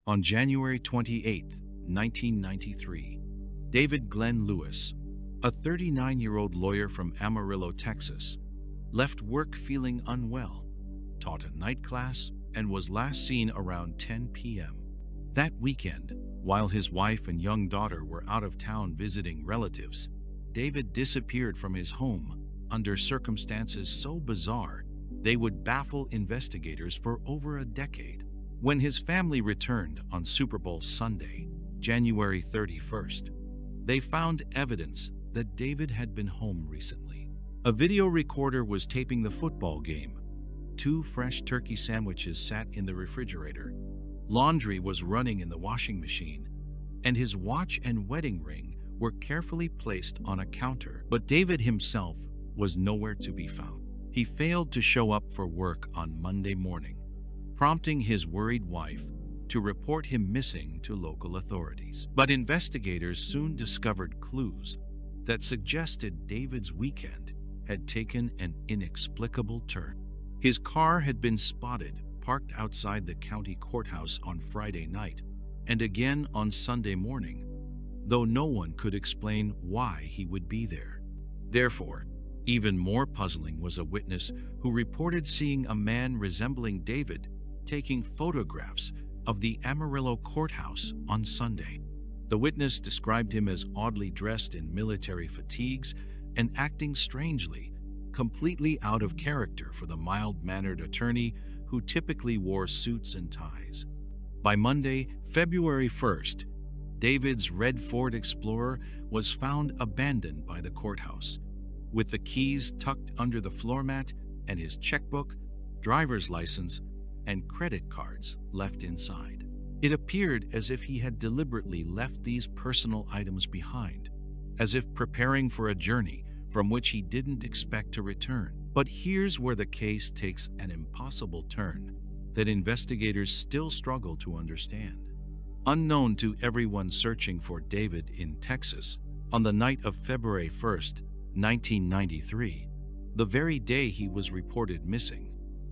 On January 28, 1993, David Glenn Lewis, a 39-year-old lawyer from Amarillo, Texas, left work feeling unwell, taught a night class, and was last seen around 10 p.m. That weekend, while his wife and young daughter were out of town visiting relatives, David disappeared from his home under circumstances so bizarre they would baffle investigators for over a decade. When his family returned on Super Bowl Sunday, January 31st, they found evidence that David had been home recently. A video recorder was taping the football game. 2 fresh turkey sandwiches sat in the refrigerator. Laundry was running in the washing machine, and his watch and wedding ring were carefully placed on a counter. But David himself was nowhere to be found. He failed to show up for work on Monday morning, prompting his worried wife to report him missing to local authorities. But investigators soon discovered clues that suggested David's weekend had taken an inexplicable turn. His car had been spotted parked outside the county courthouse on Friday night and again on Sunday morning, though no one could explain why he would be there. Therefore, even more puzzling was a witness who reported seeing a man resembling David taking photographs of the Amarillo courthouse on Sunday. The witness described him as oddly dressed in military fatigues and acting strangely, completely out of character for the mild-mannered attorney who typically wore suits and ties. By Monday, February 1st, David's red Ford Explorer was found abandoned by the courthouse, with the keys tucked under the floor mat and his checkbook, driver's license, and credit cards left inside. It appeared as if he had deliberately left these personal items behind, as if preparing for a journey from which he didn't expect to return. But here's where the case takes an impossible turn that investigators still struggle to understand. Unknown to everyone searching for David in Texas, on the night of February 1st, 1993, the very day he was reported missing,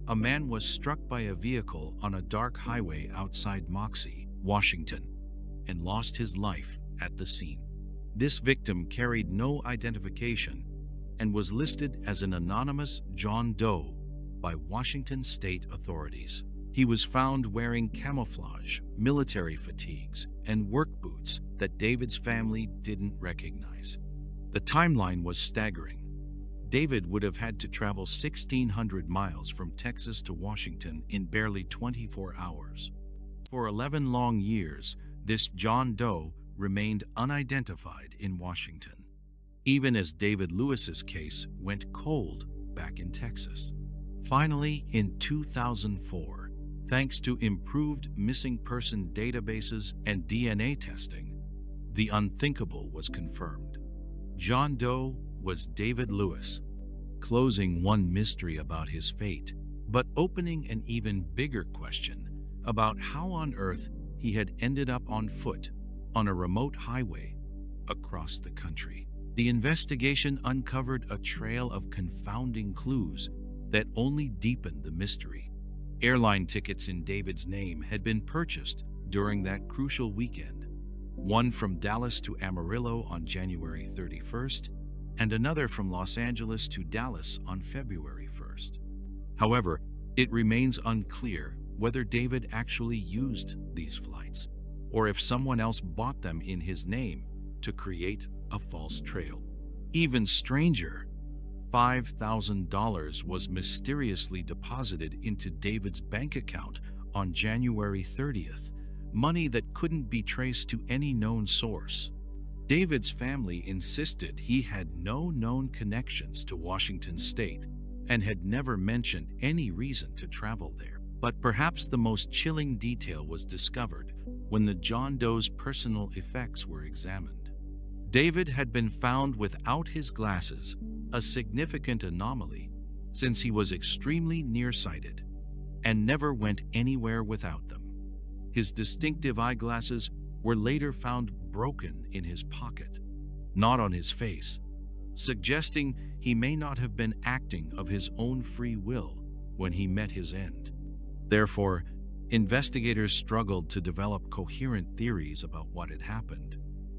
a man was struck by a vehicle on a dark highway outside Moxie, Washington, and lost his life at the scene. This victim carried no identification and was listed as an anonymous John Doe by Washington state authorities. He was found wearing camouflage, military fatigues, and work boots that David's family didn't recognize. The timeline was staggering. David would have had to travel 1,600 miles from Texas to Washington in barely 24 hours. For 11 long years, this John Doe remained unidentified in Washington, even as David Lewis's case went cold back in Texas. Finally, in 2004, thanks to improved missing person databases and DNA testing, the unthinkable was confirmed. John Doe was David Lewis, closing one mystery about his fate, but opening an even bigger question about how on earth he had ended up on foot on a remote highway across the country. The investigation uncovered a trail of confounding clues that only deepened the mystery. Airline tickets in David's name had been purchased during that crucial weekend, one from Dallas to Amarillo on January 31st, and another from Los Angeles to Dallas on February 1st. However, it remains unclear whether David actually used these flights, or if someone else bought them in his name to create a false trail. Even stranger, $5,000 was mysteriously deposited into David's bank account on January 30th, money that couldn't be traced to any known source. David's family insisted he had no known connections to Washington state and had never mentioned any reason to travel there. But perhaps the most chilling detail was discovered when the John Doe's personal effects were examined. David had been found without his glasses, a significant anomaly since he was extremely nearsighted and never went anywhere without them. His distinctive eyeglasses were later found broken in his pocket, not on his face, suggesting he may not have been acting of his own free will when he met his end. Therefore, Investigators struggled to develop coherent theories about what had happened.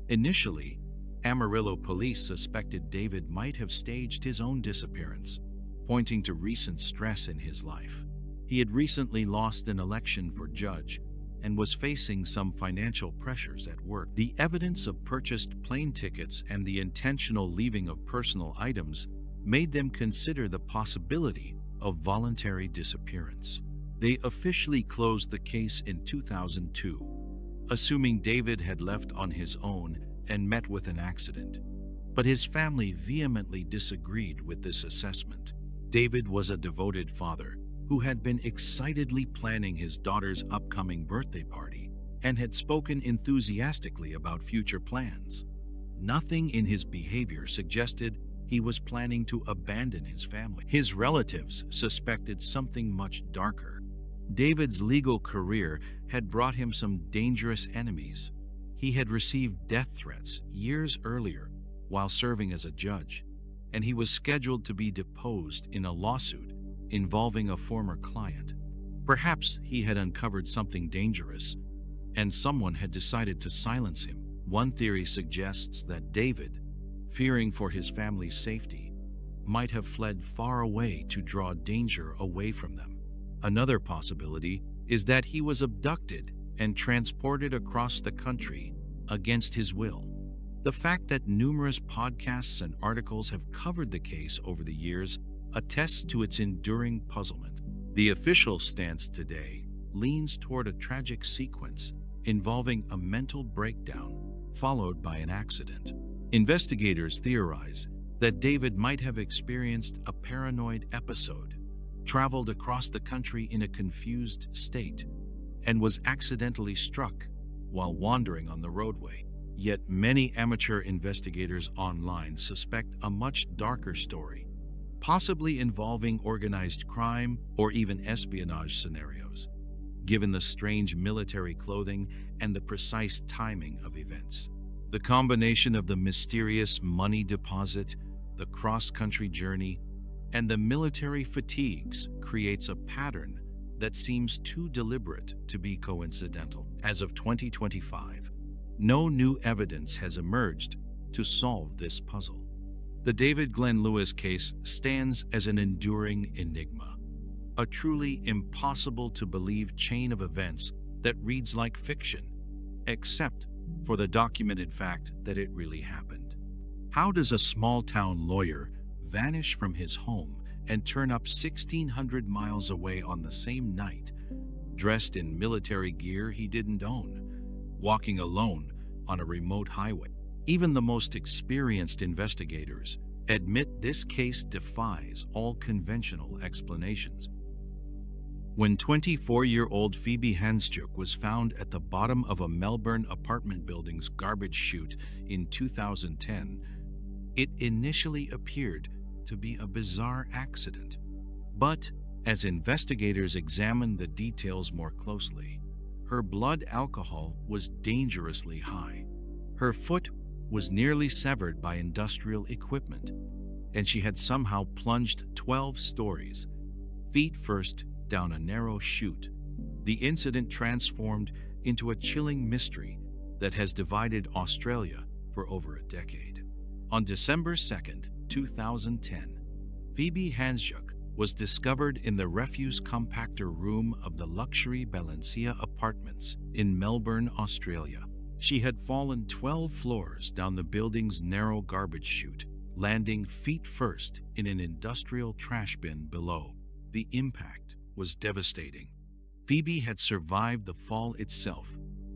Initially, Amarillo police suspected David might have staged his own disappearance, pointing to recent stress in his life. He had recently lost an election for judge and was facing some financial pressures at work. The evidence of purchased plane tickets and the intentional leaving of personal items made them consider the possibility of voluntary disappearance. They officially closed the case in 2002, assuming David had left on his own and met with an accident. But his family vehemently disagreed with this assessment. David was a devoted father who had been excitedly planning his daughter's upcoming birthday party and had spoken enthusiastically about future plans. Nothing in his behavior suggested he was planning to abandon his family. His relatives suspected something much darker. David's legal career had brought him some dangerous enemies. He had received death threats years earlier while serving as a judge, and he was scheduled to be deposed in a lawsuit involving a former client. Perhaps he had uncovered something dangerous, and someone had decided to silence him. One theory suggests that David, fearing for his family's safety, might have fled far away to draw danger away from them. Another possibility is that he was abducted and transported across the country against his will. The fact that numerous podcasts and articles have covered the case over the years attests to its enduring puzzlement. The official stance today leans toward a tragic sequence involving a mental breakdown followed by an accident. Investigators theorize that David might have experienced a paranoid episode, traveled across the country in a confused state, and was accidentally struck while wandering on the roadway. Yet many amateur investigators online suspect a much darker story, possibly involving organized crime or even espionage scenarios, given the strange military clothing and the precise timing of events. The combination of the mysterious money deposit, the cross-country journey, and the military fatigues creates a pattern that seems too deliberate to be coincidental. As of 2025, no new evidence has emerged to solve this puzzle. The David Glenn Lewis case stands as an enduring enigma, a truly impossible-to-believe chain of events that reads like fiction, except for the documented fact that it really happened. How does a small-town lawyer vanish from his home and turn up 1,600 miles away on the same night, dressed in military gear he didn't own, walking alone on a remote highway? Even the most experienced investigators admit this case defies all conventional explanations. When 24-year-old Phoebe Hanschuk was found at the bottom of a Melbourne apartment building's garbage chute in 2010, it initially appeared to be a bizarre accident. But as investigators examined the details more closely, her blood alcohol was dangerously high. Her foot was nearly severed by industrial equipment, and she had somehow plunged 12 stories, feet first, down a narrow chute. The incident transformed into a chilling mystery that has divided Australia for over a decade. On December 2nd, 2010, Phoebe Hanschuk was discovered in the refuse compactor room of the luxury Balencia Apartments in Melbourne, Australia. She had fallen 12 floors down the building's narrow garbage chute, landing feet first in an industrial trash bin below. The impact was devastating. Phoebe had survived the fall itself,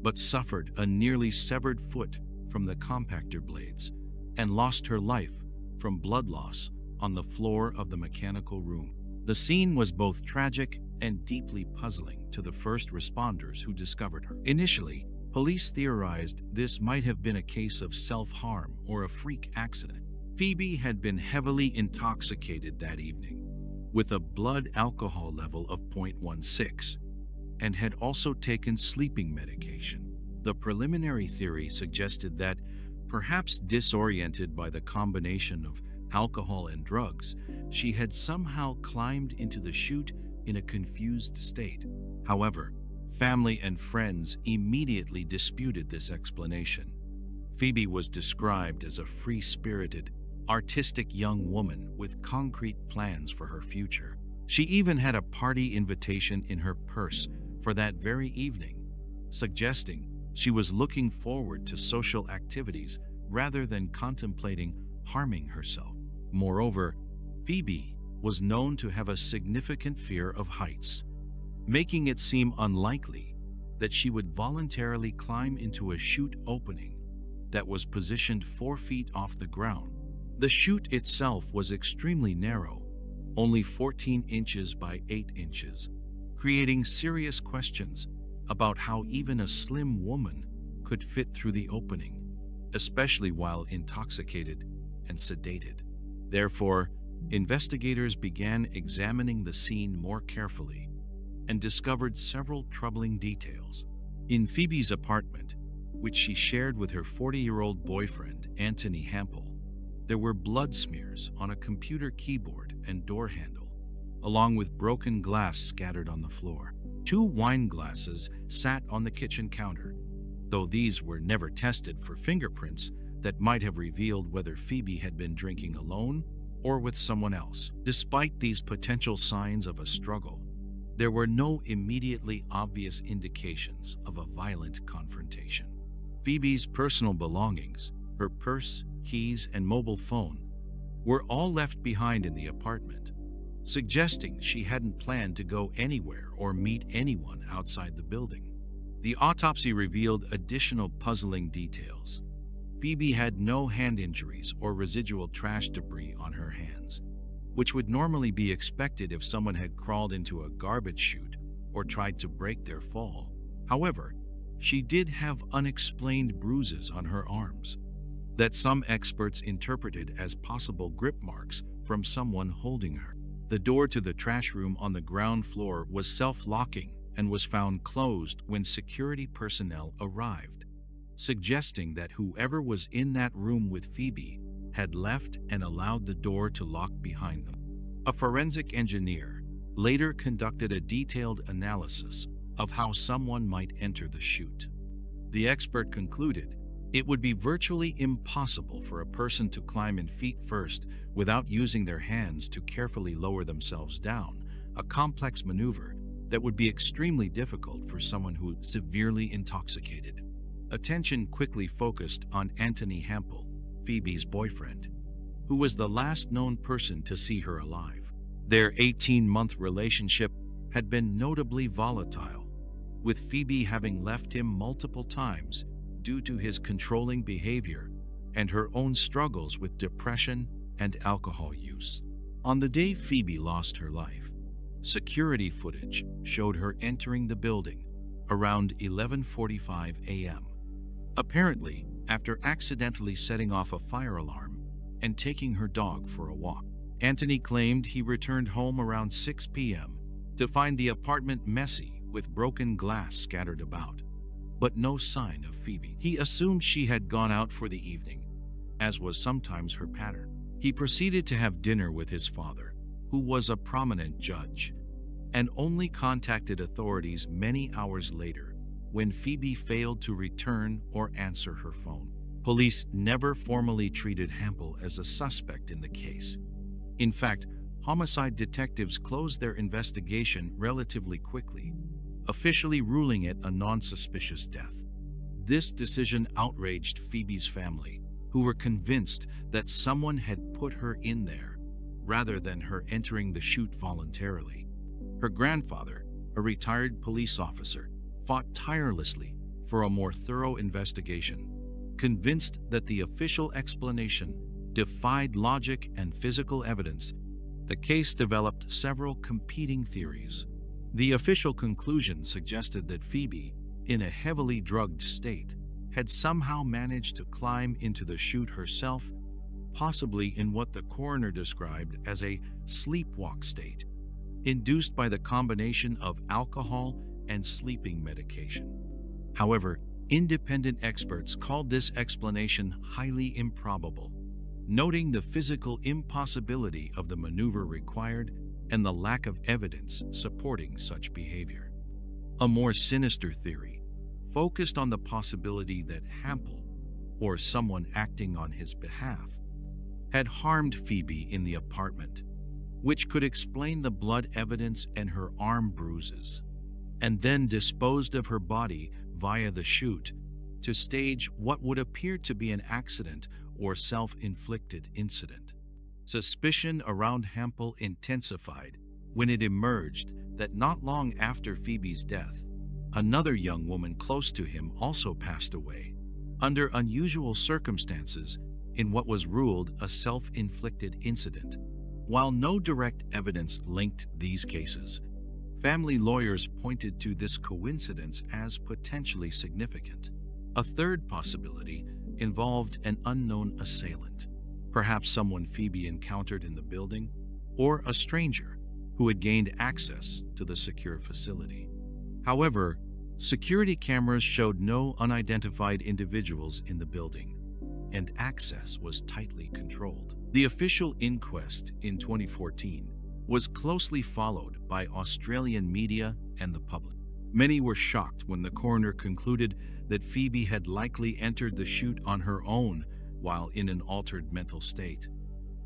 but suffered a nearly severed foot from the compactor blades and lost her life from blood loss on the floor of the mechanical room. The scene was both tragic and deeply puzzling to the first responders who discovered her. Initially, police theorized this might have been a case of self-harm or a freak accident. Phoebe had been heavily intoxicated that evening, with a blood alcohol level of 0.16, and had also taken sleeping medication. The preliminary theory suggested that, perhaps disoriented by the combination of alcohol and drugs, she had somehow climbed into the chute in a confused state. However, Family and friends immediately disputed this explanation. Phoebe was described as a free-spirited, artistic young woman with concrete plans for her future. She even had a party invitation in her purse for that very evening, suggesting she was looking forward to social activities rather than contemplating harming herself. Moreover, Phoebe was known to have a significant fear of heights, making it seem unlikely that she would voluntarily climb into a chute opening that was positioned 4 feet off the ground. The chute itself was extremely narrow, only 14 inches by 8 inches, creating serious questions about how even a slim woman could fit through the opening, especially while intoxicated and sedated. Therefore, investigators began examining the scene more carefully and discovered several troubling details. In Phoebe's apartment, which she shared with her 40-year-old boyfriend, Anthony Hampel, there were blood smears on a computer keyboard and door handle, along with broken glass scattered on the floor. 2 wine glasses sat on the kitchen counter, though these were never tested for fingerprints that might have revealed whether Phoebe had been drinking alone or with someone else. Despite these potential signs of a struggle, there were no immediately obvious indications of a violent confrontation. Phoebe's personal belongings, her purse, keys, and mobile phone, were all left behind in the apartment, suggesting she hadn't planned to go anywhere or meet anyone outside the building. The autopsy revealed additional puzzling details. Phoebe had no hand injuries or residual trash debris on her hands, which would normally be expected if someone had crawled into a garbage chute or tried to break their fall. However, she did have unexplained bruises on her arms that some experts interpreted as possible grip marks from someone holding her. The door to the trash room on the ground floor was self-locking and was found closed when security personnel arrived, suggesting that whoever was in that room with Phoebe had left and allowed the door to lock behind them. A forensic engineer later conducted a detailed analysis of how someone might enter the chute. The expert concluded it would be virtually impossible for a person to climb in feet first without using their hands to carefully lower themselves down, a complex maneuver that would be extremely difficult for someone who was severely intoxicated. Attention quickly focused on Anthony Hampel, Phoebe's boyfriend, who was the last known person to see her alive. Their 18-month relationship had been notably volatile, with Phoebe having left him multiple times due to his controlling behavior and her own struggles with depression and alcohol use. On the day Phoebe lost her life, security footage showed her entering the building around 11:45 a.m. apparently after accidentally setting off a fire alarm and taking her dog for a walk. Anthony claimed he returned home around 6 p.m. to find the apartment messy with broken glass scattered about, but no sign of Phoebe. He assumed she had gone out for the evening, as was sometimes her pattern. He proceeded to have dinner with his father, who was a prominent judge, and only contacted authorities many hours later when Phoebe failed to return or answer her phone. Police never formally treated Hampel as a suspect in the case. In fact, homicide detectives closed their investigation relatively quickly, officially ruling it a non-suspicious death. This decision outraged Phoebe's family, who were convinced that someone had put her in there rather than her entering the chute voluntarily. Her grandfather, a retired police officer, fought tirelessly for a more thorough investigation, convinced that the official explanation defied logic and physical evidence. The case developed several competing theories. The official conclusion suggested that Phoebe, in a heavily drugged state, had somehow managed to climb into the chute herself, possibly in what the coroner described as a sleepwalk state, induced by the combination of alcohol and sleeping medication. However, independent experts called this explanation highly improbable, noting the physical impossibility of the maneuver required and the lack of evidence supporting such behavior. A more sinister theory focused on the possibility that Hampel, or someone acting on his behalf, had harmed Phoebe in the apartment, which could explain the blood evidence and her arm bruises, and then disposed of her body via the chute to stage what would appear to be an accident or self-inflicted incident. Suspicion around Hampel intensified when it emerged that not long after Phoebe's death, another young woman close to him also passed away, under unusual circumstances in what was ruled a self-inflicted incident. While no direct evidence linked these cases, family lawyers pointed to this coincidence as potentially significant. A third possibility involved an unknown assailant, perhaps someone Phoebe encountered in the building, or a stranger who had gained access to the secure facility. However, security cameras showed no unidentified individuals in the building, and access was tightly controlled. The official inquest in 2014 was closely followed by Australian media and the public. Many were shocked when the coroner concluded that Phoebe had likely entered the chute on her own while in an altered mental state,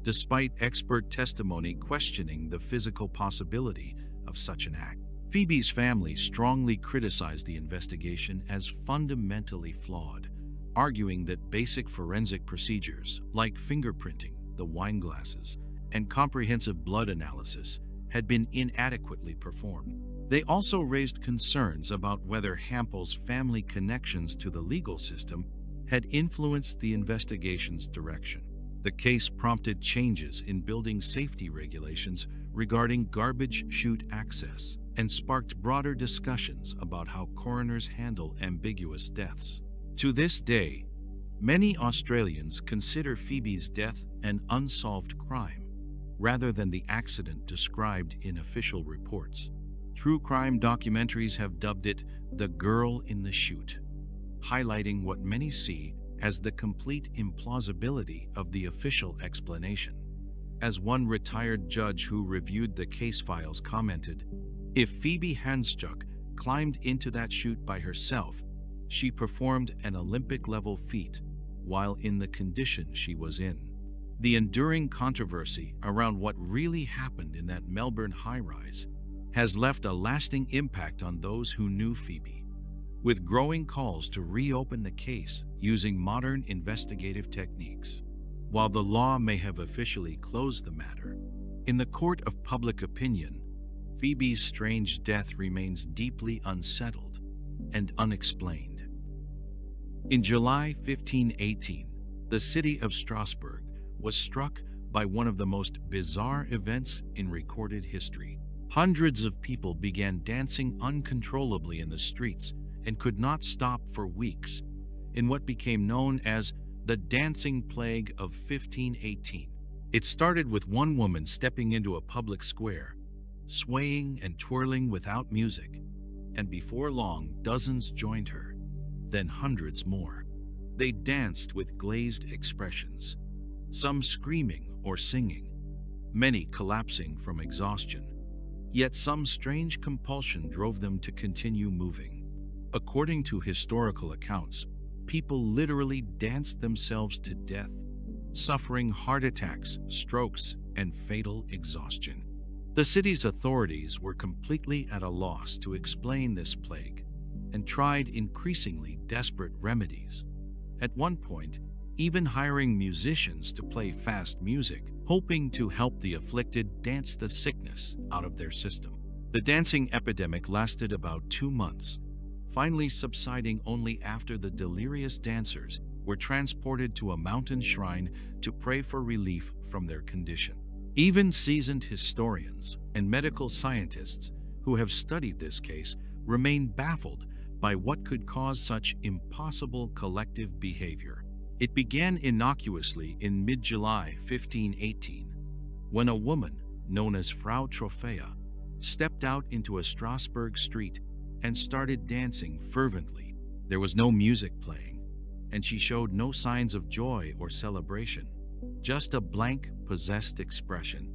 despite expert testimony questioning the physical possibility of such an act. Phoebe's family strongly criticized the investigation as fundamentally flawed, arguing that basic forensic procedures like fingerprinting the wine glasses and comprehensive blood analysis had been inadequately performed. They also raised concerns about whether Hampel's family connections to the legal system had influenced the investigation's direction. The case prompted changes in building safety regulations regarding garbage chute access and sparked broader discussions about how coroners handle ambiguous deaths. To this day, many Australians consider Phoebe's death an unsolved crime, rather than the accident described in official reports. True crime documentaries have dubbed it "the girl in the chute," highlighting what many see as the complete implausibility of the official explanation. As one retired judge who reviewed the case files commented, "If Phoebe Handsjuk climbed into that chute by herself, she performed an Olympic-level feat while in the condition she was in." The enduring controversy around what really happened in that Melbourne high-rise has left a lasting impact on those who knew Phoebe, with growing calls to reopen the case using modern investigative techniques. While the law may have officially closed the matter, in the court of public opinion, Phoebe's strange death remains deeply unsettled and unexplained. In July 1518, the city of Strasbourg was struck by one of the most bizarre events in recorded history. Hundreds of people began dancing uncontrollably in the streets and could not stop for weeks, in what became known as the Dancing Plague of 1518. It started with one woman stepping into a public square, swaying and twirling without music, and before long, dozens joined her, then hundreds more. They danced with glazed expressions, some screaming or singing, many collapsing from exhaustion. Yet some strange compulsion drove them to continue moving. According to historical accounts, people literally danced themselves to death, suffering heart attacks, strokes, and fatal exhaustion. The city's authorities were completely at a loss to explain this plague and tried increasingly desperate remedies. At one point, even hiring musicians to play fast music, hoping to help the afflicted dance the sickness out of their system. The dancing epidemic lasted about 2 months, finally subsiding only after the delirious dancers were transported to a mountain shrine to pray for relief from their condition. Even seasoned historians and medical scientists who have studied this case remain baffled by what could cause such impossible collective behavior. It began innocuously in mid-July 1518, when a woman known as Frau Trophea stepped out into a Strasbourg street and started dancing fervently. There was no music playing, and she showed no signs of joy or celebration, just a blank, possessed expression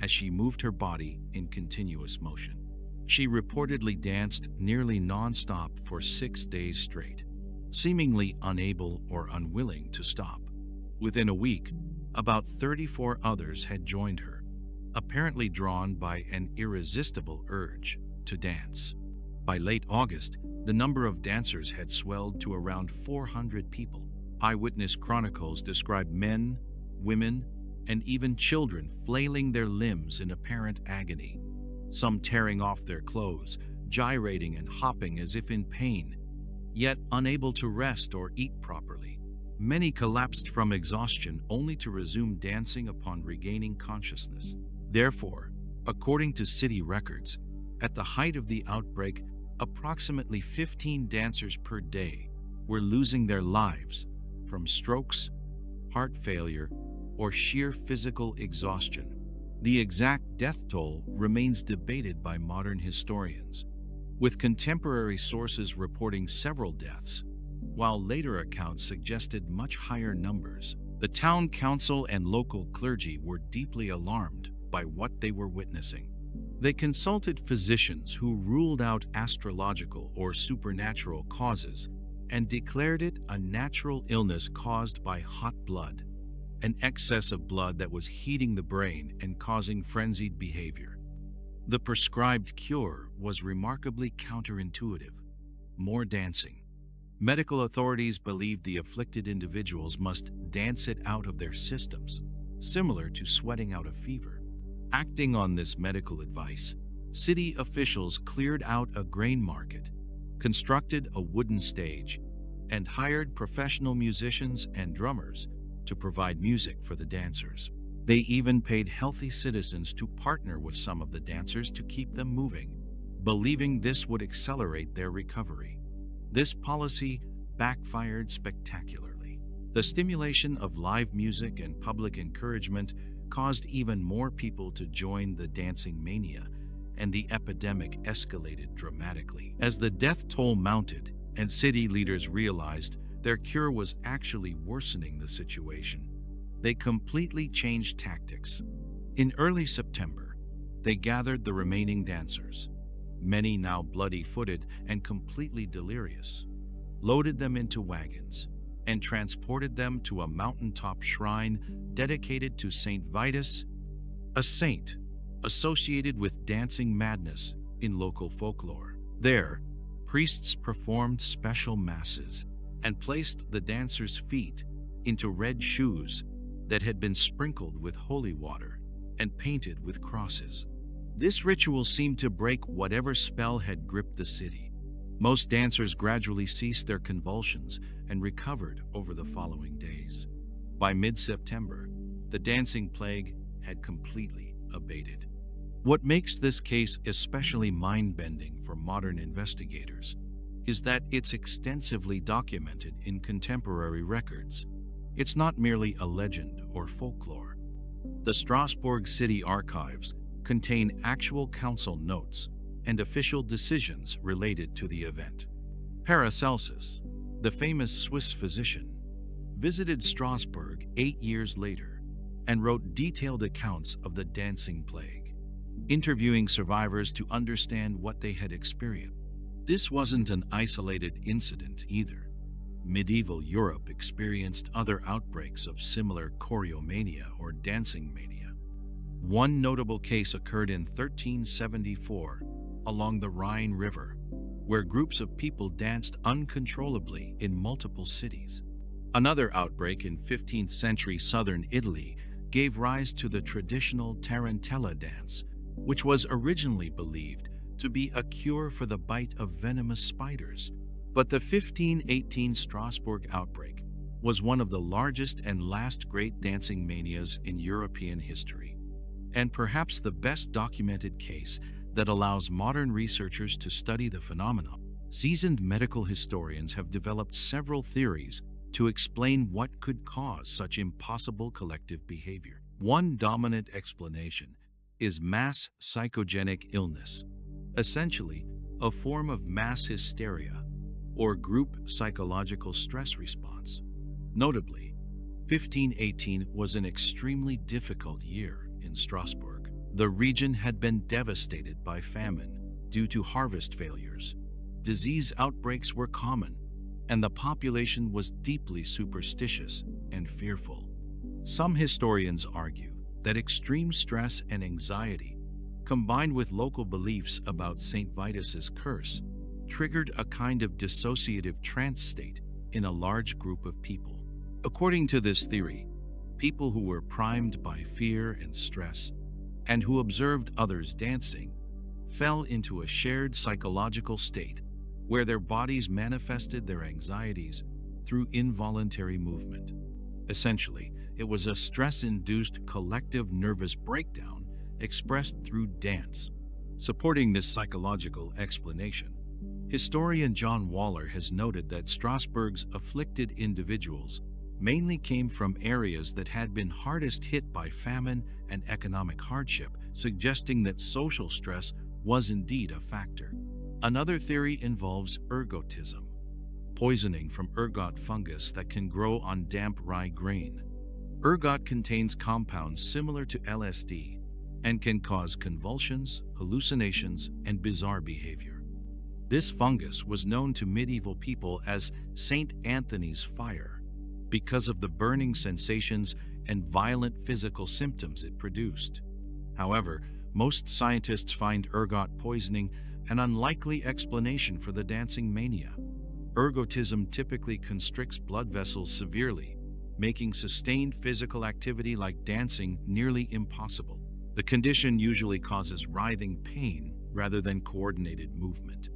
as she moved her body in continuous motion. She reportedly danced nearly non-stop for 6 days straight, seemingly unable or unwilling to stop. Within a week, about 34 others had joined her, apparently drawn by an irresistible urge to dance. By late August, the number of dancers had swelled to around 400 people. Eyewitness chronicles describe men, women, and even children flailing their limbs in apparent agony, some tearing off their clothes, gyrating and hopping as if in pain, yet unable to rest or eat properly. Many collapsed from exhaustion only to resume dancing upon regaining consciousness. Therefore, according to city records, at the height of the outbreak, approximately 15 dancers per day were losing their lives from strokes, heart failure, or sheer physical exhaustion. The exact death toll remains debated by modern historians, with contemporary sources reporting several deaths, while later accounts suggested much higher numbers. The town council and local clergy were deeply alarmed by what they were witnessing. They consulted physicians who ruled out astrological or supernatural causes and declared it a natural illness caused by hot blood, an excess of blood that was heating the brain and causing frenzied behavior. The prescribed cure was remarkably counterintuitive: more dancing. Medical authorities believed the afflicted individuals must dance it out of their systems, similar to sweating out a fever. Acting on this medical advice, city officials cleared out a grain market, constructed a wooden stage, and hired professional musicians and drummers to provide music for the dancers. They even paid healthy citizens to partner with some of the dancers to keep them moving, believing this would accelerate their recovery. This policy backfired spectacularly. The stimulation of live music and public encouragement caused even more people to join the dancing mania, and the epidemic escalated dramatically. As the death toll mounted and city leaders realized their cure was actually worsening the situation, they completely changed tactics. In early September, they gathered the remaining dancers, many now bloody-footed and completely delirious, loaded them into wagons, and transported them to a mountaintop shrine dedicated to Saint Vitus, a saint associated with dancing madness in local folklore. There, priests performed special masses and placed the dancers' feet into red shoes that had been sprinkled with holy water and painted with crosses. This ritual seemed to break whatever spell had gripped the city. Most dancers gradually ceased their convulsions and recovered over the following days. By mid-September, the dancing plague had completely abated. What makes this case especially mind-bending for modern investigators is that it's extensively documented in contemporary records. It's not merely a legend or folklore. The Strasbourg City Archives contain actual council notes and official decisions related to the event. Paracelsus, the famous Swiss physician, visited Strasbourg 8 years later and wrote detailed accounts of the dancing plague, interviewing survivors to understand what they had experienced. This wasn't an isolated incident either. Medieval Europe experienced other outbreaks of similar choreomania or dancing mania. One notable case occurred in 1374 along the Rhine River, where groups of people danced uncontrollably in multiple cities. Another outbreak in 15th century southern Italy gave rise to the traditional tarantella dance, which was originally believed to be a cure for the bite of venomous spiders. But the 1518 Strasbourg outbreak was one of the largest and last great dancing manias in European history, and perhaps the best documented case that allows modern researchers to study the phenomenon. Seasoned medical historians have developed several theories to explain what could cause such impossible collective behavior. One dominant explanation is mass psychogenic illness, essentially a form of mass hysteria or group psychological stress response. Notably, 1518 was an extremely difficult year in Strasbourg. The region had been devastated by famine, due to harvest failures. Disease outbreaks were common, and the population was deeply superstitious and fearful. Some historians argue that extreme stress and anxiety, combined with local beliefs about St. Vitus's curse, triggered a kind of dissociative trance state in a large group of people. According to this theory, people who were primed by fear and stress, and who observed others dancing, fell into a shared psychological state where their bodies manifested their anxieties through involuntary movement. Essentially, it was a stress-induced collective nervous breakdown expressed through dance. Supporting this psychological explanation, historian John Waller has noted that Strasbourg's afflicted individuals mainly came from areas that had been hardest hit by famine and economic hardship, suggesting that social stress was indeed a factor. Another theory involves ergotism, poisoning from ergot fungus that can grow on damp rye grain. Ergot contains compounds similar to LSD and can cause convulsions, hallucinations, and bizarre behavior. This fungus was known to medieval people as Saint Anthony's fire because of the burning sensations and violent physical symptoms it produced. However, most scientists find ergot poisoning an unlikely explanation for the dancing mania. Ergotism typically constricts blood vessels severely, making sustained physical activity like dancing nearly impossible. The condition usually causes writhing pain rather than coordinated movement.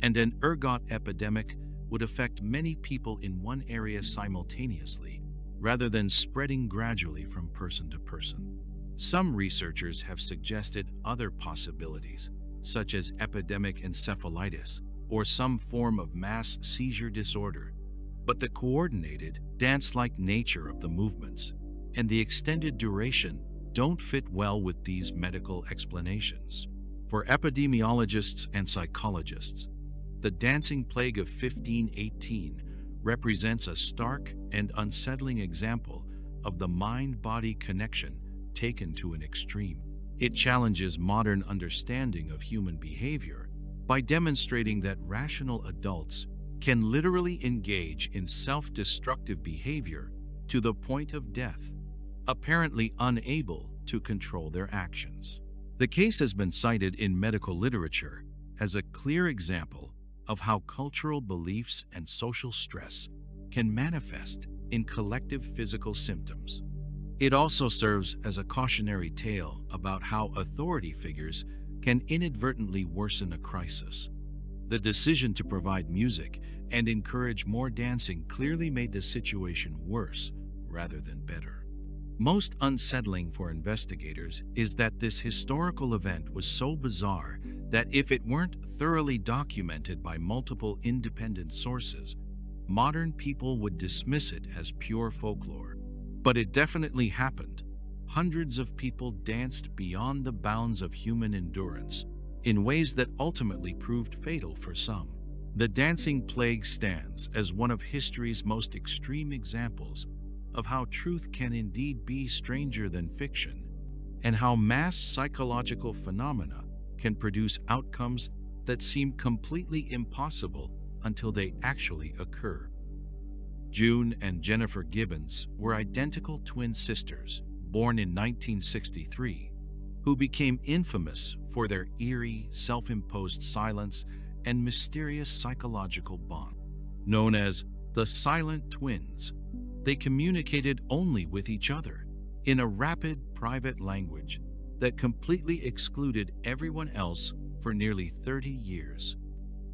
And an ergot epidemic would affect many people in one area simultaneously, rather than spreading gradually from person to person. Some researchers have suggested other possibilities, such as epidemic encephalitis or some form of mass seizure disorder. But the coordinated, dance-like nature of the movements and the extended duration don't fit well with these medical explanations. For epidemiologists and psychologists, the dancing plague of 1518 represents a stark and unsettling example of the mind-body connection taken to an extreme. It challenges modern understanding of human behavior by demonstrating that rational adults can literally engage in self-destructive behavior to the point of death, apparently unable to control their actions. The case has been cited in medical literature as a clear example of how cultural beliefs and social stress can manifest in collective physical symptoms. It also serves as a cautionary tale about how authority figures can inadvertently worsen a crisis. The decision to provide music and encourage more dancing clearly made the situation worse rather than better. Most unsettling for investigators is that this historical event was so bizarre that if it weren't thoroughly documented by multiple independent sources, modern people would dismiss it as pure folklore. But it definitely happened. Hundreds of people danced beyond the bounds of human endurance in ways that ultimately proved fatal for some. The dancing plague stands as one of history's most extreme examples of how truth can indeed be stranger than fiction, and how mass psychological phenomena can produce outcomes that seem completely impossible until they actually occur. June and Jennifer Gibbons were identical twin sisters, born in 1963, who became infamous for their eerie, self-imposed silence and mysterious psychological bond. Known as the Silent Twins, they communicated only with each other in a rapid, private language that completely excluded everyone else for nearly 30 years.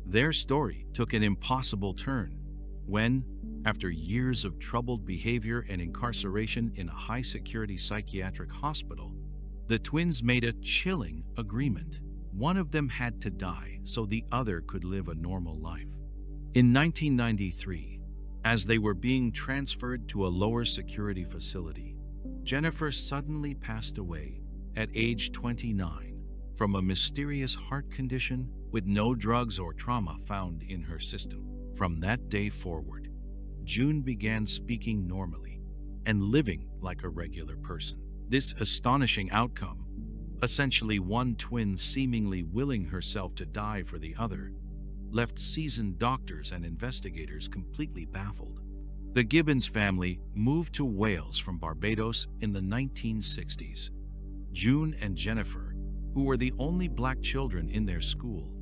Their story took an impossible turn when, after years of troubled behavior and incarceration in a high-security psychiatric hospital, the twins made a chilling agreement. One of them had to die so the other could live a normal life. In 1993, as they were being transferred to a lower security facility, Jennifer suddenly passed away at age 29 from a mysterious heart condition with no drugs or trauma found in her system. From that day forward, June began speaking normally and living like a regular person. This astonishing outcome Essentially, one twin seemingly willing herself to die for the other left seasoned doctors and investigators completely baffled. The Gibbons family moved to Wales from Barbados in the 1960s. June and Jennifer, who were the only black children in their school,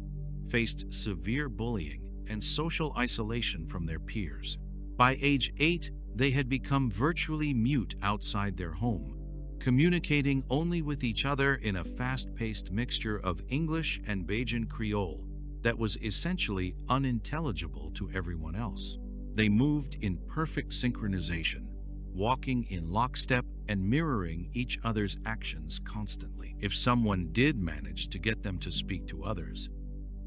faced severe bullying and social isolation from their peers. By age 8, they had become virtually mute outside their home, communicating only with each other in a fast-paced mixture of English and Bajan Creole that was essentially unintelligible to everyone else. They moved in perfect synchronization, walking in lockstep and mirroring each other's actions constantly. If someone did manage to get them to speak to others,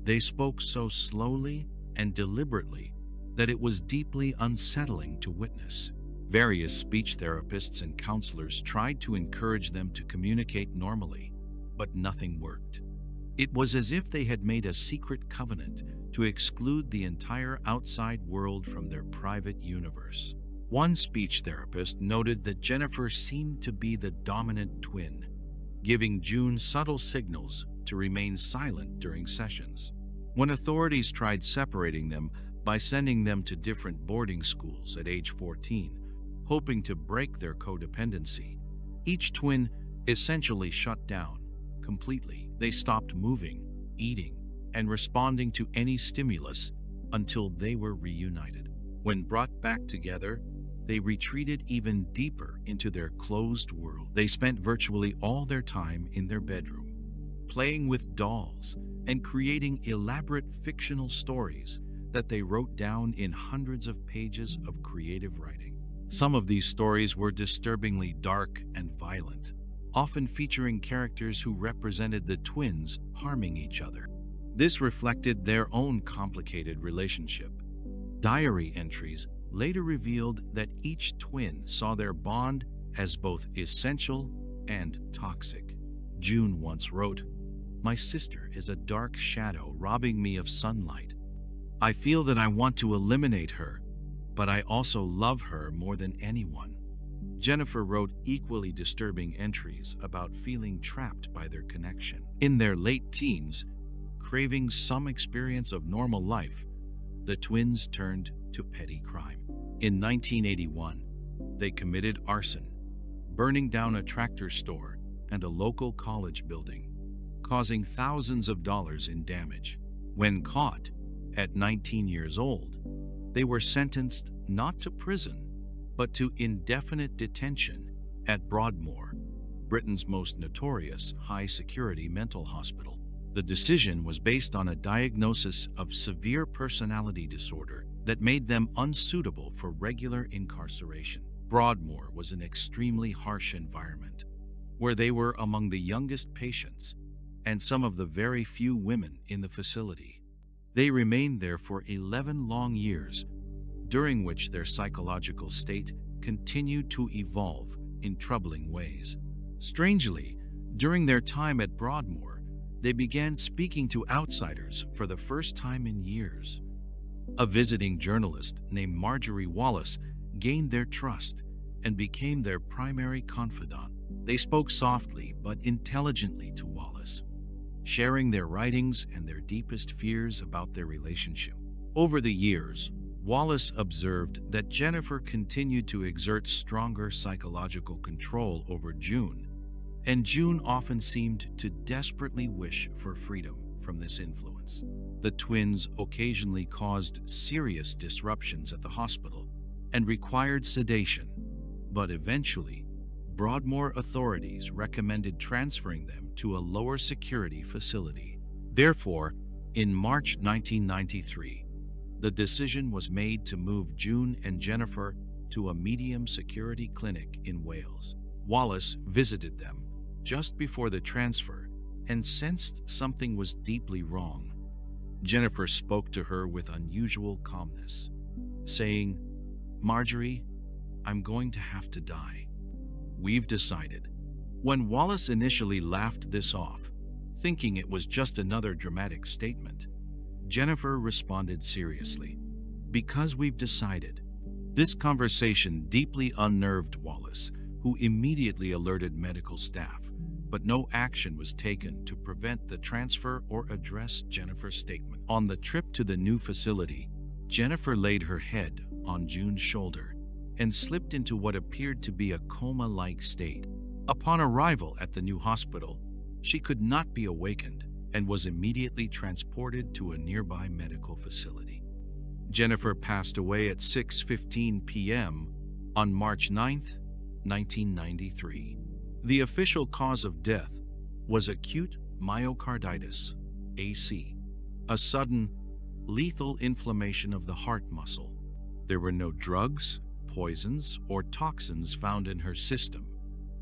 they spoke so slowly and deliberately that it was deeply unsettling to witness. Various speech therapists and counselors tried to encourage them to communicate normally, but nothing worked. It was as if they had made a secret covenant to exclude the entire outside world from their private universe. One speech therapist noted that Jennifer seemed to be the dominant twin, giving June subtle signals to remain silent during sessions. When authorities tried separating them by sending them to different boarding schools at age 14, hoping to break their codependency, each twin essentially shut down completely. They stopped moving, eating, and responding to any stimulus until they were reunited. When brought back together, they retreated even deeper into their closed world. They spent virtually all their time in their bedroom, playing with dolls and creating elaborate fictional stories that they wrote down in hundreds of pages of creative writing. Some of these stories were disturbingly dark and violent, often featuring characters who represented the twins harming each other. This reflected their own complicated relationship. Diary entries later revealed that each twin saw their bond as both essential and toxic. June once wrote, "My sister is a dark shadow robbing me of sunlight. I feel that I want to eliminate her, but I also love her more than anyone." Jennifer wrote equally disturbing entries about feeling trapped by their connection. In their late teens, craving some experience of normal life, the twins turned to petty crime. In 1981, they committed arson, burning down a tractor store and a local college building, causing thousands of dollars in damage. When caught, at 19 years old, they were sentenced not to prison, but to indefinite detention at Broadmoor, Britain's most notorious high-security mental hospital. The decision was based on a diagnosis of severe personality disorder that made them unsuitable for regular incarceration. Broadmoor was an extremely harsh environment, where they were among the youngest patients and some of the very few women in the facility. They remained there for 11 long years, during which their psychological state continued to evolve in troubling ways. Strangely, during their time at Broadmoor, they began speaking to outsiders for the first time in years. A visiting journalist named Marjorie Wallace gained their trust and became their primary confidant. They spoke softly but intelligently to Wallace, sharing their writings and their deepest fears about their relationship. Over the years, Wallace observed that Jennifer continued to exert stronger psychological control over June, and June often seemed to desperately wish for freedom from this influence. The twins occasionally caused serious disruptions at the hospital and required sedation, but eventually, Broadmoor authorities recommended transferring them to a lower security facility. Therefore, in March 1993, the decision was made to move June and Jennifer to a medium security clinic in Wales. Wallace visited them just before the transfer and sensed something was deeply wrong. Jennifer spoke to her with unusual calmness, saying, "Marjorie, I'm going to have to die. We've decided." When Wallace initially laughed this off, thinking it was just another dramatic statement, Jennifer responded seriously, "Because we've decided." This conversation deeply unnerved Wallace, who immediately alerted medical staff, but no action was taken to prevent the transfer or address Jennifer's statement. On the trip to the new facility, Jennifer laid her head on June's shoulder and slipped into what appeared to be a coma-like state. Upon arrival at the new hospital, she could not be awakened and was immediately transported to a nearby medical facility. Jennifer passed away at 6:15 p.m. on March 9, 1993. The official cause of death was acute myocarditis, AC, a sudden, lethal inflammation of the heart muscle. There were no drugs, poisons, or toxins found in her system,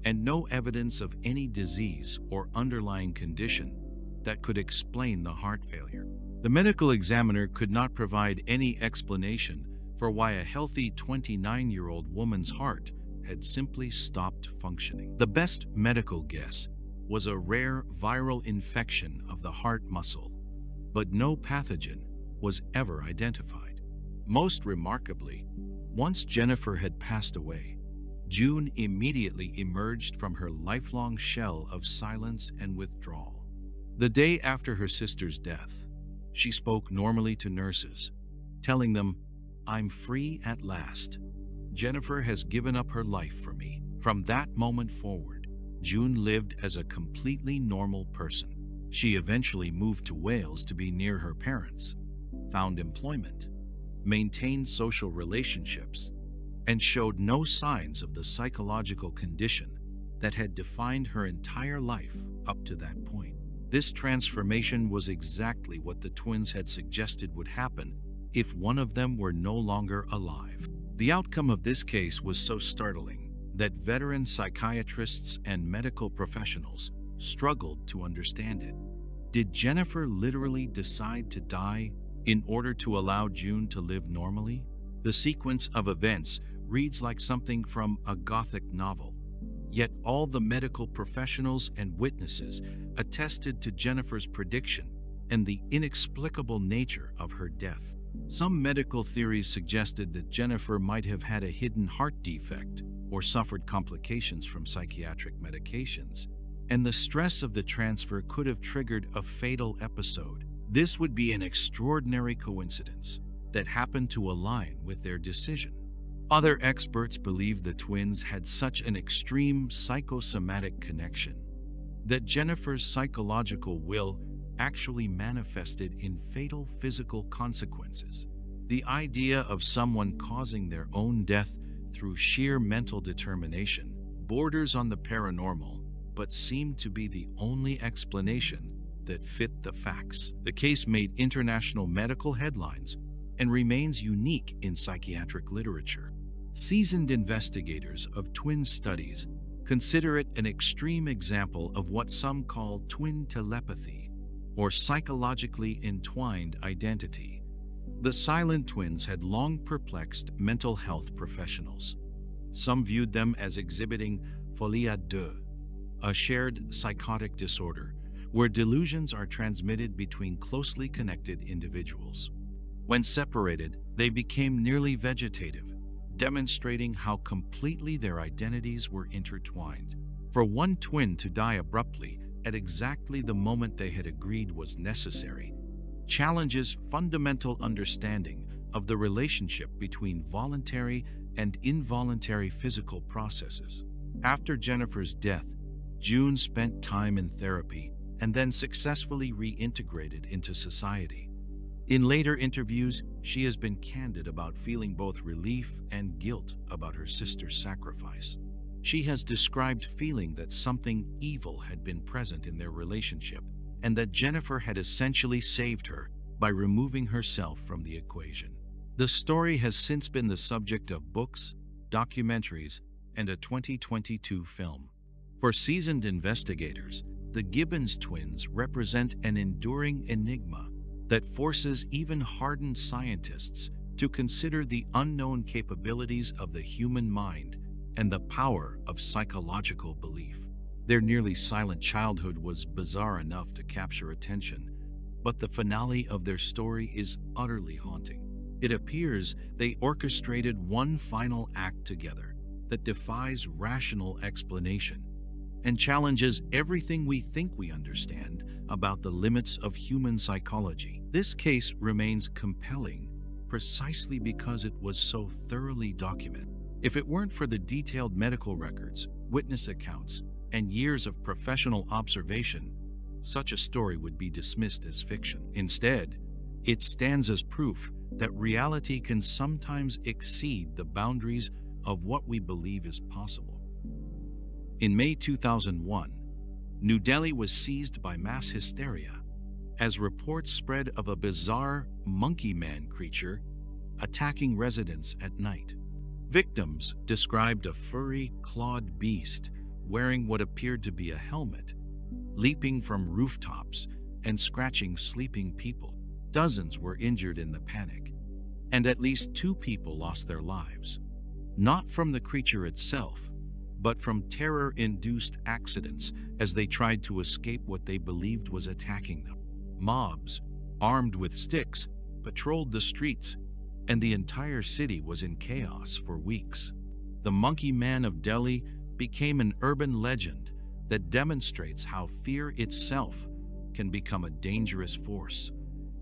and no evidence of any disease or underlying condition that could explain the heart failure. The medical examiner could not provide any explanation for why a healthy 29-year-old woman's heart had simply stopped functioning. The best medical guess was a rare viral infection of the heart muscle, but no pathogen was ever identified. Most remarkably, once Jennifer had passed away, June immediately emerged from her lifelong shell of silence and withdrawal. The day after her sister's death, she spoke normally to nurses, telling them, "I'm free at last. Jennifer has given up her life for me." From that moment forward, June lived as a completely normal person. She eventually moved to Wales to be near her parents, found employment, maintained social relationships, and showed no signs of the psychological condition that had defined her entire life up to that point. This transformation was exactly what the twins had suggested would happen if one of them were no longer alive. The outcome of this case was so startling that veteran psychiatrists and medical professionals struggled to understand it. Did Jennifer literally decide to die in order to allow June to live normally? The sequence of events reads like something from a Gothic novel, yet all the medical professionals and witnesses attested to Jennifer's prediction and the inexplicable nature of her death. Some medical theories suggested that Jennifer might have had a hidden heart defect or suffered complications from psychiatric medications, and the stress of the transfer could have triggered a fatal episode. This would be an extraordinary coincidence that happened to align with their decision. Other experts believe the twins had such an extreme psychosomatic connection that Jennifer's psychological will actually manifested in fatal physical consequences. The idea of someone causing their own death through sheer mental determination borders on the paranormal, but seemed to be the only explanation that fit the facts. The case made international medical headlines and remains unique in psychiatric literature. Seasoned investigators of twin studies consider it an extreme example of what some call twin telepathy, or psychologically entwined identity. The silent twins had long perplexed mental health professionals. Some viewed them as exhibiting folie à deux, a shared psychotic disorder where delusions are transmitted between closely connected individuals. When separated, they became nearly vegetative, demonstrating how completely their identities were intertwined. For one twin to die abruptly at exactly the moment they had agreed was necessary challenges fundamental understanding of the relationship between voluntary and involuntary physical processes. After Jennifer's death, June spent time in therapy and then successfully reintegrated into society. In later interviews, she has been candid about feeling both relief and guilt about her sister's sacrifice. She has described feeling that something evil had been present in their relationship and that Jennifer had essentially saved her by removing herself from the equation. The story has since been the subject of books, documentaries, and a 2022 film. For seasoned investigators, the Gibbons twins represent an enduring enigma that forces even hardened scientists to consider the unknown capabilities of the human mind and the power of psychological belief. Their nearly silent childhood was bizarre enough to capture attention, but the finale of their story is utterly haunting. It appears they orchestrated one final act together that defies rational explanation. and challenges everything we think we understand about the limits of human psychology. This case remains compelling precisely because it was so thoroughly documented. If it weren't for the detailed medical records, witness accounts, and years of professional observation, such a story would be dismissed as fiction. Instead, it stands as proof that reality can sometimes exceed the boundaries of what we believe is possible. In May 2001, New Delhi was seized by mass hysteria as reports spread of a bizarre monkey man creature attacking residents at night. Victims described a furry, clawed beast wearing what appeared to be a helmet, leaping from rooftops and scratching sleeping people. Dozens were injured in the panic, and at least 2 people lost their lives, not from the creature itself, but from terror-induced accidents as they tried to escape what they believed was attacking them. Mobs, armed with sticks, patrolled the streets, and the entire city was in chaos for weeks. The Monkey Man of Delhi became an urban legend that demonstrates how fear itself can become a dangerous force,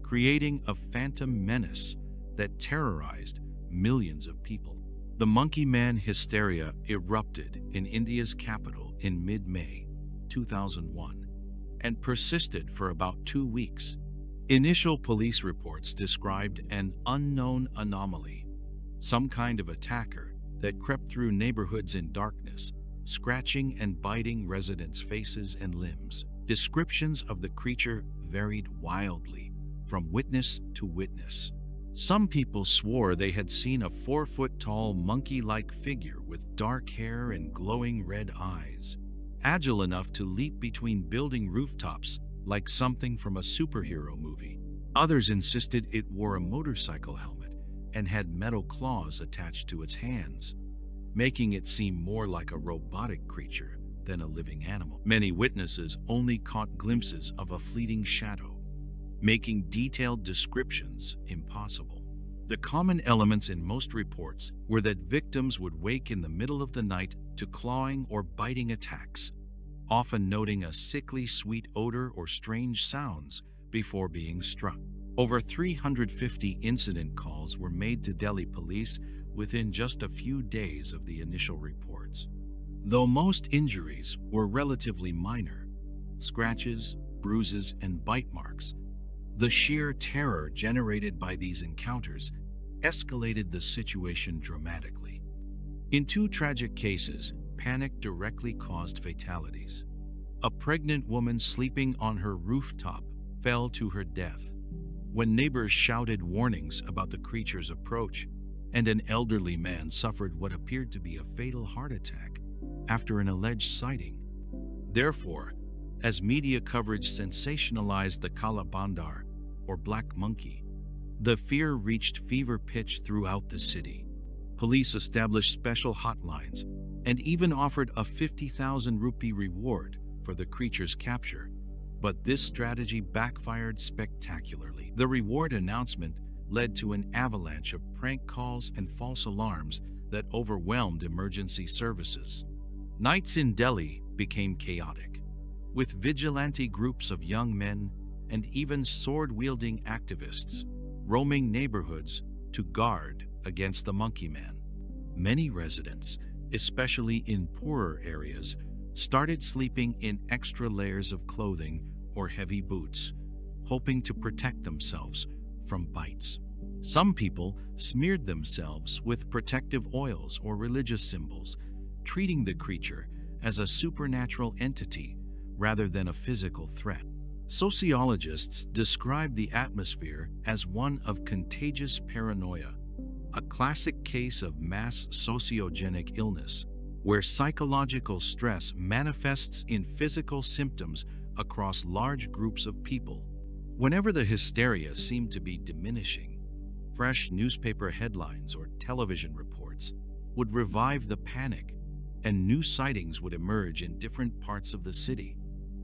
creating a phantom menace that terrorized millions of people. The Monkey Man hysteria erupted in India's capital in mid-May 2001 and persisted for about 2 weeks. Initial police reports described an unknown anomaly, some kind of attacker that crept through neighborhoods in darkness, scratching and biting residents' faces and limbs. Descriptions of the creature varied wildly from witness to witness. Some people swore they had seen a 4-foot-tall monkey-like figure with dark hair and glowing red eyes, agile enough to leap between building rooftops like something from a superhero movie. Others insisted it wore a motorcycle helmet and had metal claws attached to its hands, making it seem more like a robotic creature than a living animal. Many witnesses only caught glimpses of a fleeting shadow, making detailed descriptions impossible. The common elements in most reports were that victims would wake in the middle of the night to clawing or biting attacks, often noting a sickly sweet odor or strange sounds before being struck. Over 350 incident calls were made to Delhi police within just a few days of the initial reports. Though most injuries were relatively minor, scratches, bruises, and bite marks, the sheer terror generated by these encounters escalated the situation dramatically. In 2 tragic cases, panic directly caused fatalities. A pregnant woman sleeping on her rooftop fell to her death when neighbors shouted warnings about the creature's approach, and an elderly man suffered what appeared to be a fatal heart attack after an alleged sighting. Therefore, as media coverage sensationalized the Kala Bandar, or Black Monkey, the fear reached fever pitch throughout the city. Police established special hotlines and even offered a 50,000 rupee reward for the creature's capture, but this strategy backfired spectacularly. The reward announcement led to an avalanche of prank calls and false alarms that overwhelmed emergency services. Nights in Delhi became chaotic, with vigilante groups of young men and even sword-wielding activists roaming neighborhoods to guard against the Monkey Man. Many residents, especially in poorer areas, started sleeping in extra layers of clothing or heavy boots, hoping to protect themselves from bites. Some people smeared themselves with protective oils or religious symbols, treating the creature as a supernatural entity rather than a physical threat. Sociologists describe the atmosphere as one of contagious paranoia, a classic case of mass sociogenic illness, where psychological stress manifests in physical symptoms across large groups of people. Whenever the hysteria seemed to be diminishing, fresh newspaper headlines or television reports would revive the panic, and new sightings would emerge in different parts of the city,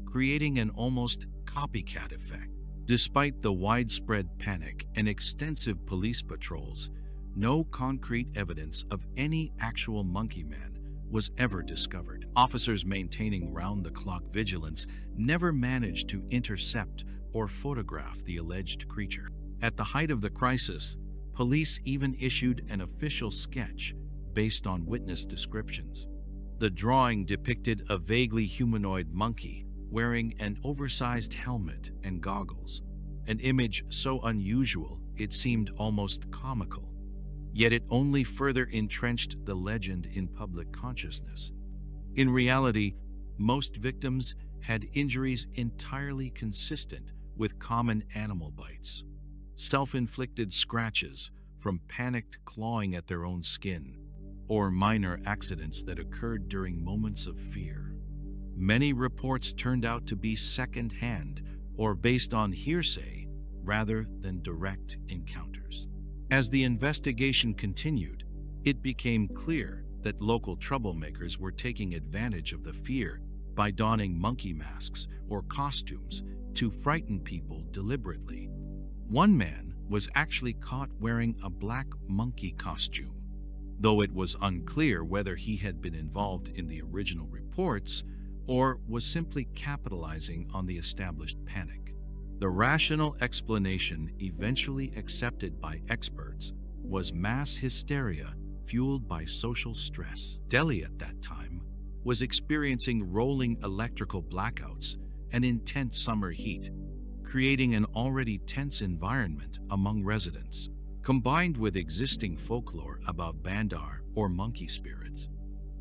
creating an almost copycat effect. Despite the widespread panic and extensive police patrols, no concrete evidence of any actual Monkey Man was ever discovered. Officers maintaining round-the-clock vigilance never managed to intercept or photograph the alleged creature. At the height of the crisis, police even issued an official sketch based on witness descriptions. The drawing depicted a vaguely humanoid monkey wearing an oversized helmet and goggles, an image so unusual it seemed almost comical. Yet it only further entrenched the legend in public consciousness. In reality, most victims had injuries entirely consistent with common animal bites, self-inflicted scratches from panicked clawing at their own skin, or minor accidents that occurred during moments of fear. Many reports turned out to be second-hand or based on hearsay rather than direct encounters. As the investigation continued, it became clear that local troublemakers were taking advantage of the fear by donning monkey masks or costumes to frighten people deliberately. One man was actually caught wearing a black monkey costume, though it was unclear whether he had been involved in the original reports or was simply capitalizing on the established panic. The rational explanation eventually accepted by experts was mass hysteria fueled by social stress. Delhi at that time was experiencing rolling electrical blackouts and intense summer heat, creating an already tense environment among residents. Combined with existing folklore about bandar or monkey spirits,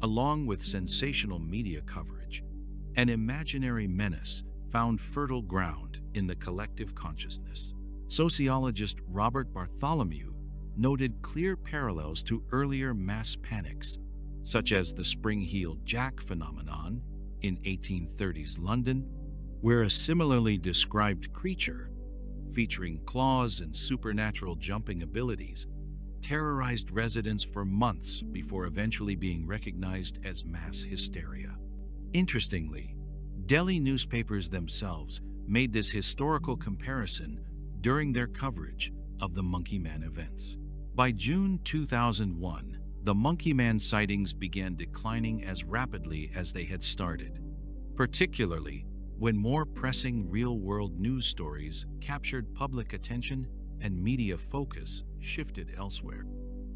along with sensational media coverage, an imaginary menace found fertile ground in the collective consciousness. Sociologist Robert Bartholomew noted clear parallels to earlier mass panics, such as the spring-heeled Jack phenomenon in 1830s London, where a similarly described creature, featuring claws and supernatural jumping abilities, terrorized residents for months before eventually being recognized as mass hysteria. Interestingly, Delhi newspapers themselves made this historical comparison during their coverage of the Monkey Man events. By June 2001, the Monkey Man sightings began declining as rapidly as they had started, particularly when more pressing real-world news stories captured public attention and media focus shifted elsewhere.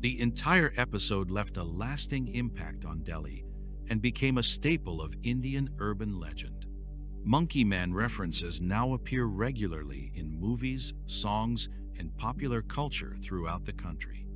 The entire episode left a lasting impact on Delhi and became a staple of Indian urban legend. Monkey Man references now appear regularly in movies, songs, and popular culture throughout the country.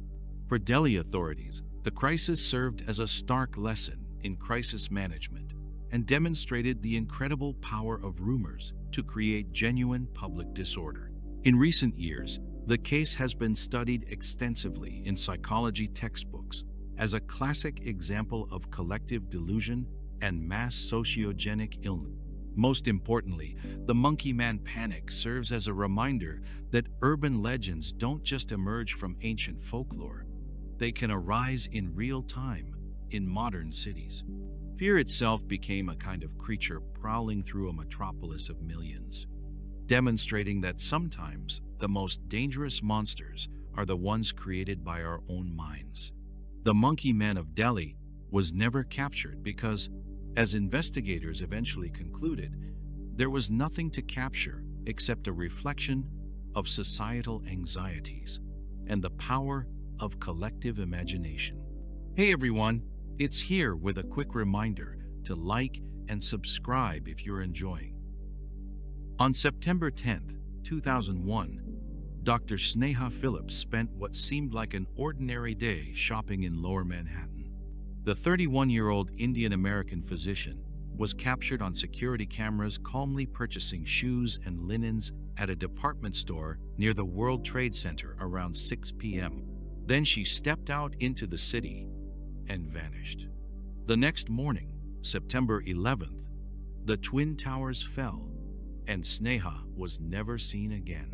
For Delhi authorities, the crisis served as a stark lesson in crisis management and demonstrated the incredible power of rumors to create genuine public disorder. In recent years, the case has been studied extensively in psychology textbooks as a classic example of collective delusion and mass sociogenic illness. Most importantly, the Monkey Man panic serves as a reminder that urban legends don't just emerge from ancient folklore. They can arise in real time in modern cities. Fear itself became a kind of creature prowling through a metropolis of millions, demonstrating that sometimes the most dangerous monsters are the ones created by our own minds. The Monkey Man of Delhi was never captured because, as investigators eventually concluded, there was nothing to capture except a reflection of societal anxieties and the power of collective imagination. Hey everyone, it's here with a quick reminder to like and subscribe if you're enjoying. On September 10th, 2001, Dr. Sneha Phillips spent what seemed like an ordinary day shopping in Lower Manhattan. The 31-year-old Indian-American physician was captured on security cameras calmly purchasing shoes and linens at a department store near the World Trade Center around 6 p.m. Then she stepped out into the city and vanished. The next morning, September 11th, the Twin Towers fell, and Sneha was never seen again.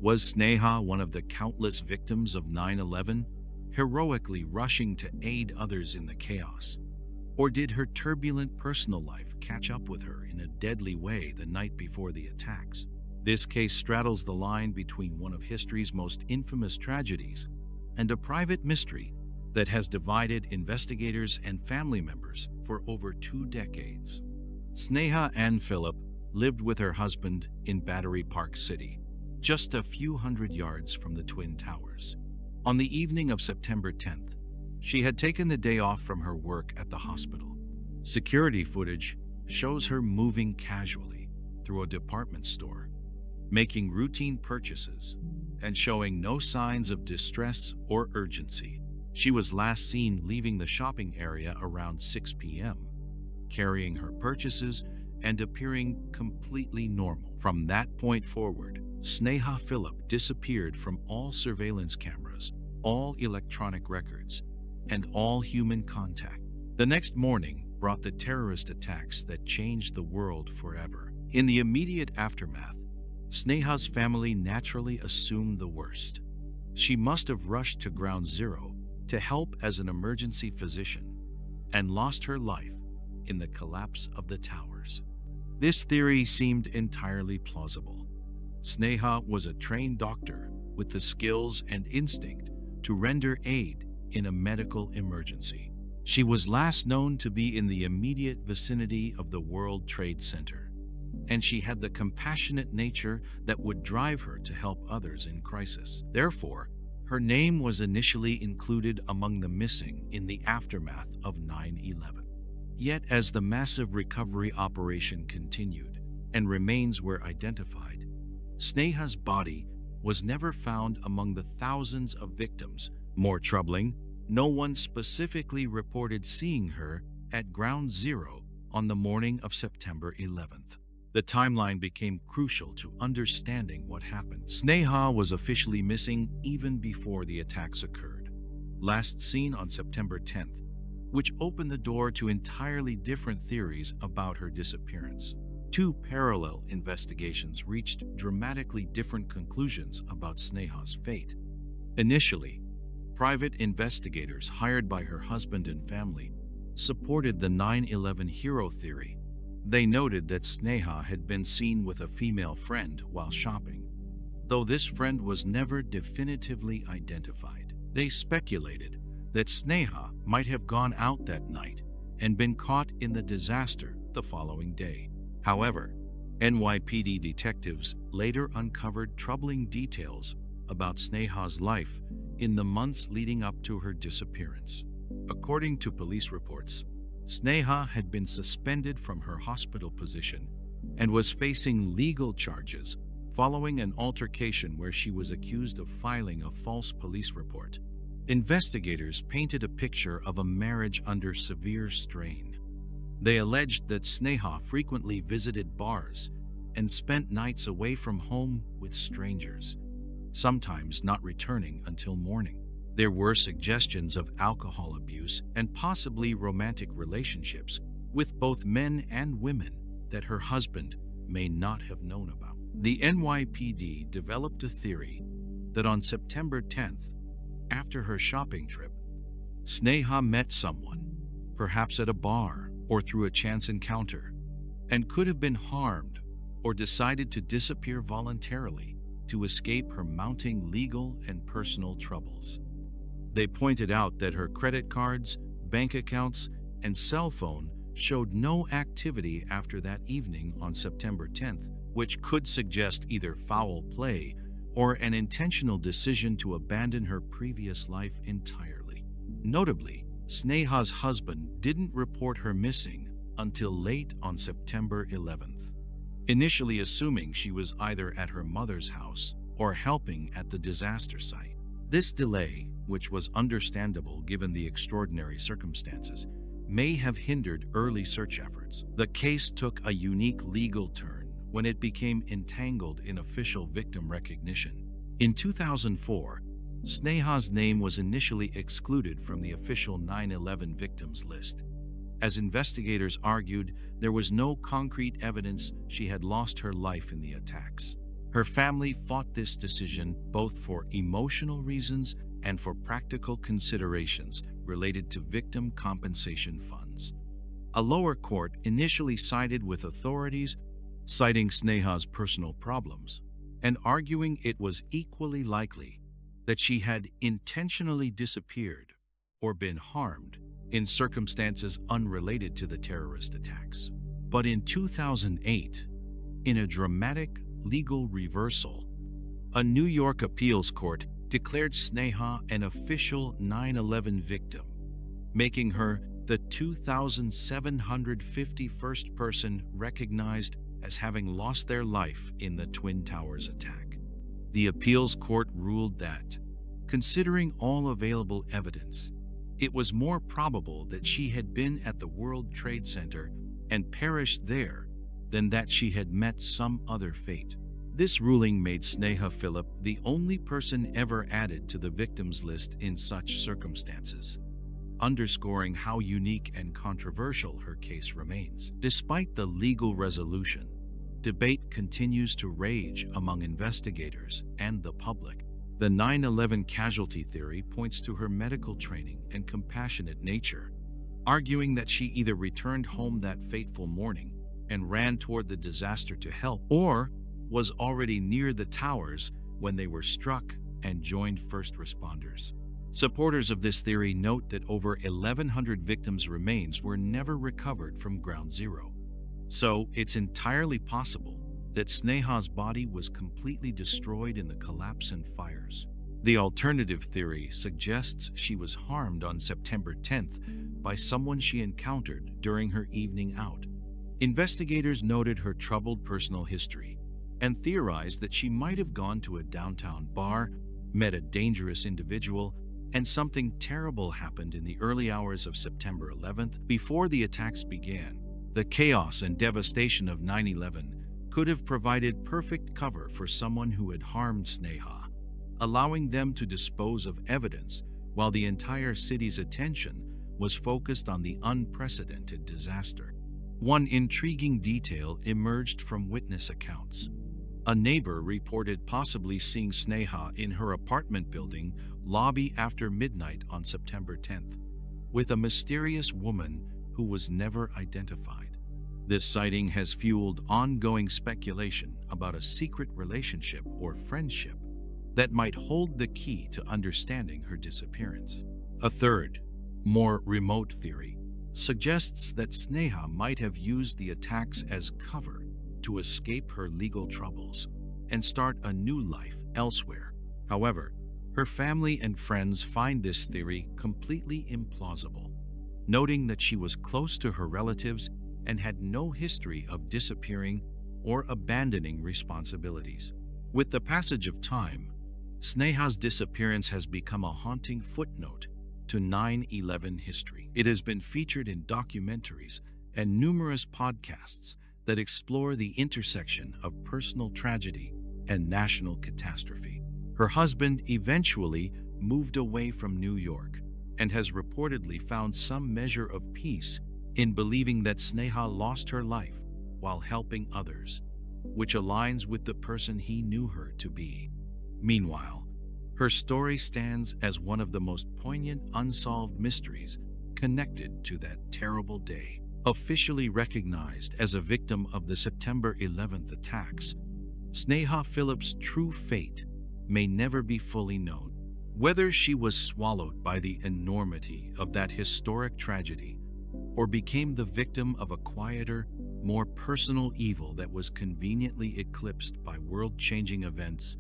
Was Sneha one of the countless victims of 9/11? Heroically rushing to aid others in the chaos? Or did her turbulent personal life catch up with her in a deadly way the night before the attacks? This case straddles the line between one of history's most infamous tragedies and a private mystery that has divided investigators and family members for over 2 decades. Sneha Ann Phillip lived with her husband in Battery Park City, just a few hundred yards from the Twin Towers. On the evening of September 10th, she had taken the day off from her work at the hospital. Security footage shows her moving casually through a department store, making routine purchases, and showing no signs of distress or urgency. She was last seen leaving the shopping area around 6 p.m., carrying her purchases and appearing completely normal. From that point forward, Sneha Phillip disappeared from all surveillance cameras, all electronic records, and all human contact. The next morning brought the terrorist attacks that changed the world forever. In the immediate aftermath, Sneha's family naturally assumed the worst. She must have rushed to Ground Zero to help as an emergency physician and lost her life in the collapse of the towers. This theory seemed entirely plausible. Sneha was a trained doctor with the skills and instinct to render aid in a medical emergency. She was last known to be in the immediate vicinity of the World Trade Center, and she had the compassionate nature that would drive her to help others in crisis. Therefore, her name was initially included among the missing in the aftermath of 9/11. Yet, as the massive recovery operation continued and remains were identified, Sneha's body was never found among the thousands of victims. More troubling, no one specifically reported seeing her at Ground Zero on the morning of September 11th. The timeline became crucial to understanding what happened. Sneha was officially missing even before the attacks occurred, last seen on September 10th, which opened the door to entirely different theories about her disappearance. Two parallel investigations reached dramatically different conclusions about Sneha's fate. Initially, private investigators hired by her husband and family supported the 9/11 hero theory. They noted that Sneha had been seen with a female friend while shopping, though this friend was never definitively identified. They speculated that Sneha might have gone out that night and been caught in the disaster the following day. However, NYPD detectives later uncovered troubling details about Sneha's life in the months leading up to her disappearance. According to police reports, Sneha had been suspended from her hospital position and was facing legal charges following an altercation where she was accused of filing a false police report. Investigators painted a picture of a marriage under severe strain. They alleged that Sneha frequently visited bars and spent nights away from home with strangers, sometimes not returning until morning. There were suggestions of alcohol abuse and possibly romantic relationships with both men and women that her husband may not have known about. The NYPD developed a theory that on September 10th, after her shopping trip, Sneha met someone, perhaps at a bar or through a chance encounter, and could have been harmed or decided to disappear voluntarily to escape her mounting legal and personal troubles. They pointed out that her credit cards, bank accounts, and cell phone showed no activity after that evening on September 10th, which could suggest either foul play or an intentional decision to abandon her previous life entirely. Notably, Sneha's husband didn't report her missing until late on September 11th, initially assuming she was either at her mother's house or helping at the disaster site. This delay, which was understandable given the extraordinary circumstances, may have hindered early search efforts. The case took a unique legal turn when it became entangled in official victim recognition. In 2004, Sneha's name was initially excluded from the official 9/11 victims list. As investigators argued, there was no concrete evidence she had lost her life in the attacks. Her family fought this decision both for emotional reasons and for practical considerations related to victim compensation funds. A lower court initially sided with authorities, citing Sneha's personal problems, and arguing it was equally likely that she had intentionally disappeared or been harmed in circumstances unrelated to the terrorist attacks. But in 2008, in a dramatic legal reversal, a New York appeals court declared Sneha an official 9/11 victim, making her the 2,751st person recognized as having lost their life in the Twin Towers attack. The appeals court ruled that, considering all available evidence, it was more probable that she had been at the World Trade Center and perished there than that she had met some other fate. This ruling made Sneha Philip the only person ever added to the victims list in such circumstances, underscoring how unique and controversial her case remains. Despite the legal resolution, debate continues to rage among investigators and the public. The 9/11 casualty theory points to her medical training and compassionate nature, arguing that she either returned home that fateful morning and ran toward the disaster to help, or was already near the towers when they were struck and joined first responders. Supporters of this theory note that over 1,100 victims' remains were never recovered from ground zero. So it's entirely possible that Sneha's body was completely destroyed in the collapse and fires. The alternative theory suggests she was harmed on September 10th by someone she encountered during her evening out. Investigators noted her troubled personal history and theorized that she might have gone to a downtown bar, met a dangerous individual, and something terrible happened in the early hours of September 11th before the attacks began. The chaos and devastation of 9/11 could have provided perfect cover for someone who had harmed Sneha, allowing them to dispose of evidence while the entire city's attention was focused on the unprecedented disaster. One intriguing detail emerged from witness accounts. A neighbor reported possibly seeing Sneha in her apartment building lobby after midnight on September 10th, with a mysterious woman who was never identified. This sighting has fueled ongoing speculation about a secret relationship or friendship that might hold the key to understanding her disappearance. A third, more remote theory suggests that Sneha might have used the attacks as cover to escape her legal troubles and start a new life elsewhere. However, her family and friends find this theory completely implausible, noting that she was close to her relatives and had no history of disappearing or abandoning responsibilities. With the passage of time, Sneha's disappearance has become a haunting footnote to 9/11 history. It has been featured in documentaries and numerous podcasts that explore the intersection of personal tragedy and national catastrophe. Her husband eventually moved away from New York and has reportedly found some measure of peace in believing that Sneha lost her life while helping others, which aligns with the person he knew her to be. Meanwhile, her story stands as one of the most poignant unsolved mysteries connected to that terrible day. Officially recognized as a victim of the September 11th attacks, Sneha Philip's true fate may never be fully known. Whether she was swallowed by the enormity of that historic tragedy or became the victim of a quieter, more personal evil that was conveniently eclipsed by world-changing events,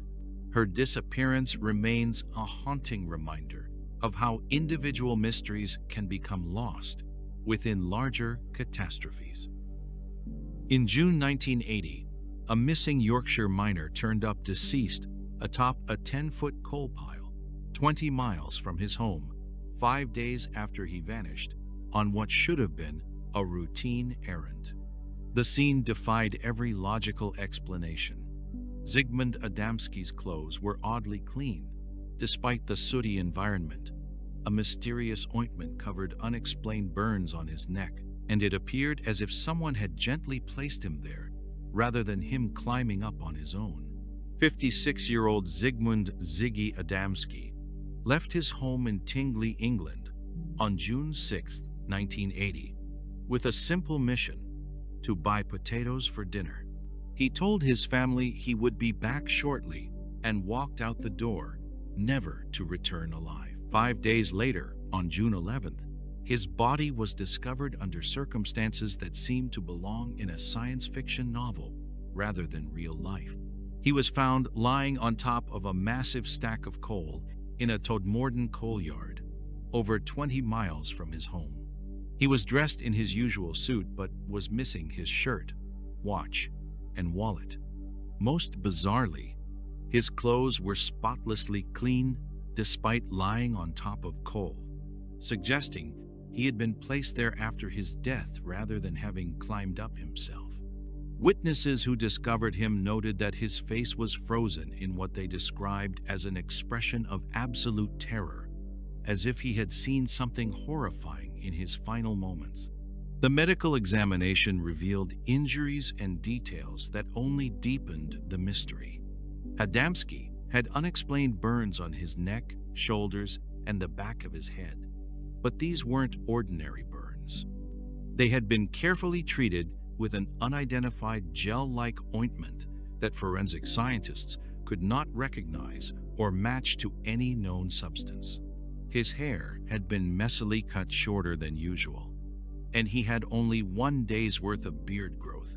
her disappearance remains a haunting reminder of how individual mysteries can become lost within larger catastrophes. In June 1980, a missing Yorkshire miner turned up deceased atop a 10-foot coal pile 20 miles from his home, 5 days after he vanished on what should have been a routine errand. The scene defied every logical explanation. Zygmunt Adamski's clothes were oddly clean, despite the sooty environment. A mysterious ointment covered unexplained burns on his neck, and it appeared as if someone had gently placed him there, rather than him climbing up on his own. 56-year-old Zygmunt "Ziggy" Adamski left his home in Tingley, England, on June 6, 1980, with a simple mission: to buy potatoes for dinner. He told his family he would be back shortly and walked out the door, never to return alive. 5 days later, On June 11th, his body was discovered under circumstances that seemed to belong in a science fiction novel rather than real life. He was found lying on top of a massive stack of coal in a Todmorden coal yard, over 20 miles from his home. He was dressed in his usual suit but was missing his shirt, watch, and wallet. Most bizarrely, his clothes were spotlessly clean despite lying on top of coal, suggesting he had been placed there after his death rather than having climbed up himself. Witnesses who discovered him noted that his face was frozen in what they described as an expression of absolute terror, as if he had seen something horrifying in his final moments. The medical examination revealed injuries and details that only deepened the mystery. Adamski had unexplained burns on his neck, shoulders, and the back of his head. But these weren't ordinary burns. They had been carefully treated with an unidentified gel-like ointment that forensic scientists could not recognize or match to any known substance. His hair had been messily cut shorter than usual, and he had only 1 day's worth of beard growth,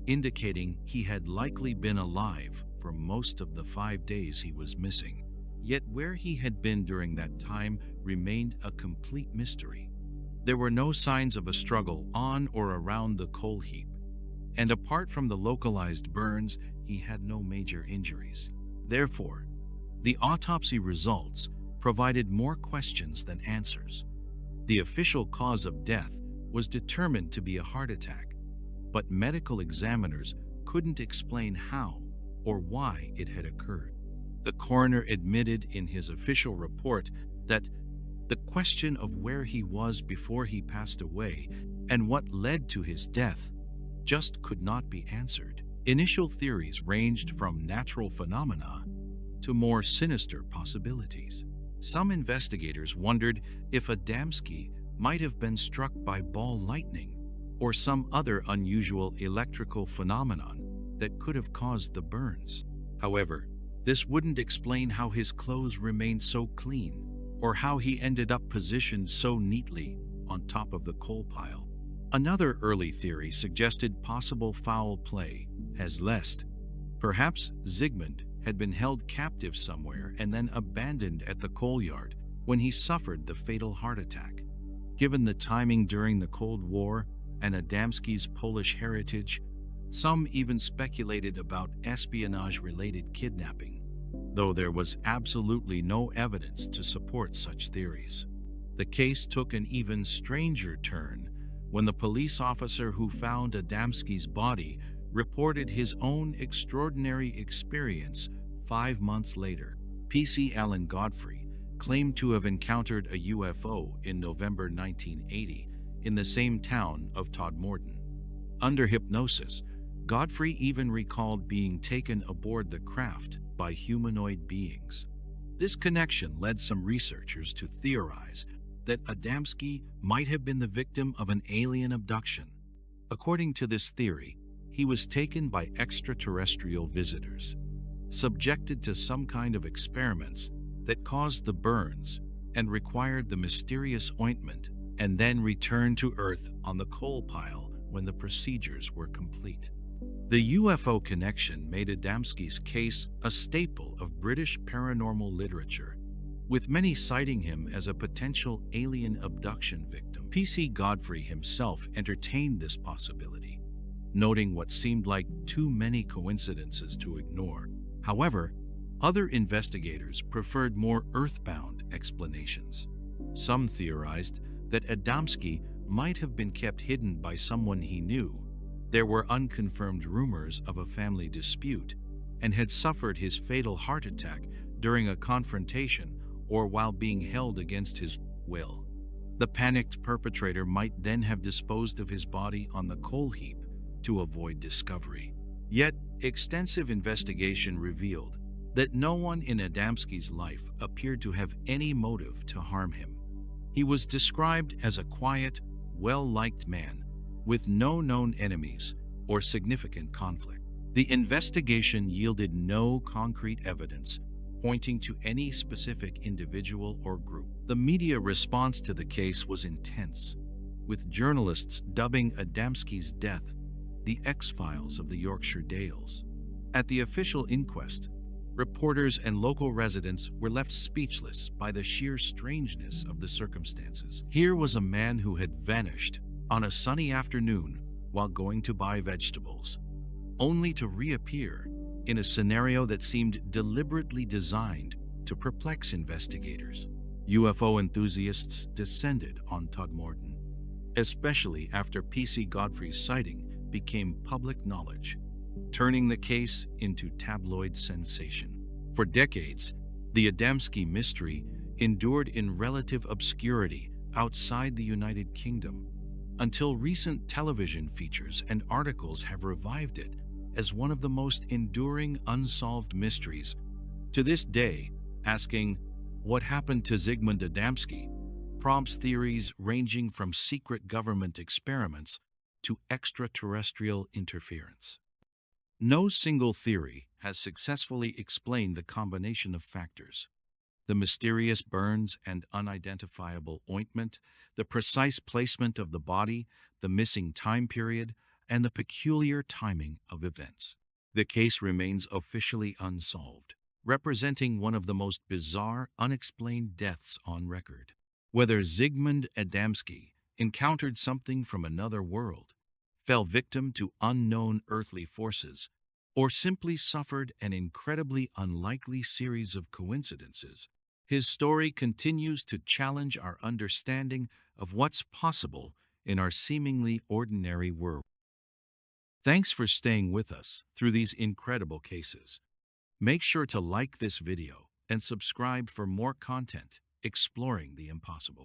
indicating he had likely been alive for most of the 5 days he was missing. Yet where he had been during that time remained a complete mystery. There were no signs of a struggle on or around the coal heap, and apart from the localized burns, he had no major injuries. Therefore, the autopsy results provided more questions than answers. The official cause of death was determined to be a heart attack, but medical examiners couldn't explain how or why it had occurred. The coroner admitted in his official report that the question of where he was before he passed away and what led to his death just could not be answered. Initial theories ranged from natural phenomena to more sinister possibilities. Some investigators wondered if Adamski might have been struck by ball lightning or some other unusual electrical phenomenon that could have caused the burns. However, this wouldn't explain how his clothes remained so clean or how he ended up positioned so neatly on top of the coal pile. Another early theory suggested possible foul play, as lest perhaps Zygmunt had been held captive somewhere and then abandoned at the coal yard when he suffered the fatal heart attack. Given the timing during the Cold War and Adamski's Polish heritage, some even speculated about espionage-related kidnapping, though there was absolutely no evidence to support such theories. The case took an even stranger turn when the police officer who found Adamski's body reported his own extraordinary experience 5 months later. P.C. Alan Godfrey claimed to have encountered a UFO in November 1980 in the same town of Todmorden. Under hypnosis, Godfrey even recalled being taken aboard the craft by humanoid beings. This connection led some researchers to theorize that Adamski might have been the victim of an alien abduction. According to this theory, he was taken by extraterrestrial visitors, subjected to some kind of experiments that caused the burns and required the mysterious ointment, and then returned to Earth on the coal pile when the procedures were complete. The UFO connection made Adamski's case a staple of British paranormal literature, with many citing him as a potential alien abduction victim. P.C. Godfrey himself entertained this possibility, noting what seemed like too many coincidences to ignore. However, other investigators preferred more earthbound explanations. Some theorized that Adamski might have been kept hidden by someone he knew. There were unconfirmed rumors of a family dispute and had suffered his fatal heart attack during a confrontation or while being held against his will. The panicked perpetrator might then have disposed of his body on the coal heap to avoid discovery. Yet, extensive investigation revealed that no one in Adamski's life appeared to have any motive to harm him. He was described as a quiet, well-liked man with no known enemies or significant conflict. The investigation yielded no concrete evidence pointing to any specific individual or group. The media response to the case was intense, with journalists dubbing Adamski's death the X-Files of the Yorkshire Dales. At the official inquest, reporters and local residents were left speechless by the sheer strangeness of the circumstances. Here was a man who had vanished on a sunny afternoon while going to buy vegetables, only to reappear in a scenario that seemed deliberately designed to perplex investigators. UFO enthusiasts descended on Todmorden, especially after P.C. Godfrey's sighting became public knowledge, turning the case into tabloid sensation. For decades, the Adamski mystery endured in relative obscurity outside the United Kingdom, until recent television features and articles have revived it as one of the most enduring unsolved mysteries. To this day, asking, "What happened to Zygmunt Adamski?" prompts theories ranging from secret government experiments to extraterrestrial interference. No single theory has successfully explained the combination of factors: the mysterious burns and unidentifiable ointment, the precise placement of the body, the missing time period, and the peculiar timing of events. The case remains officially unsolved, representing one of the most bizarre, unexplained deaths on record. Whether Zygmunt Adamski encountered something from another world, fell victim to unknown earthly forces, or simply suffered an incredibly unlikely series of coincidences, his story continues to challenge our understanding of what's possible in our seemingly ordinary world. Thanks for staying with us through these incredible cases. Make sure to like this video and subscribe for more content exploring the impossible.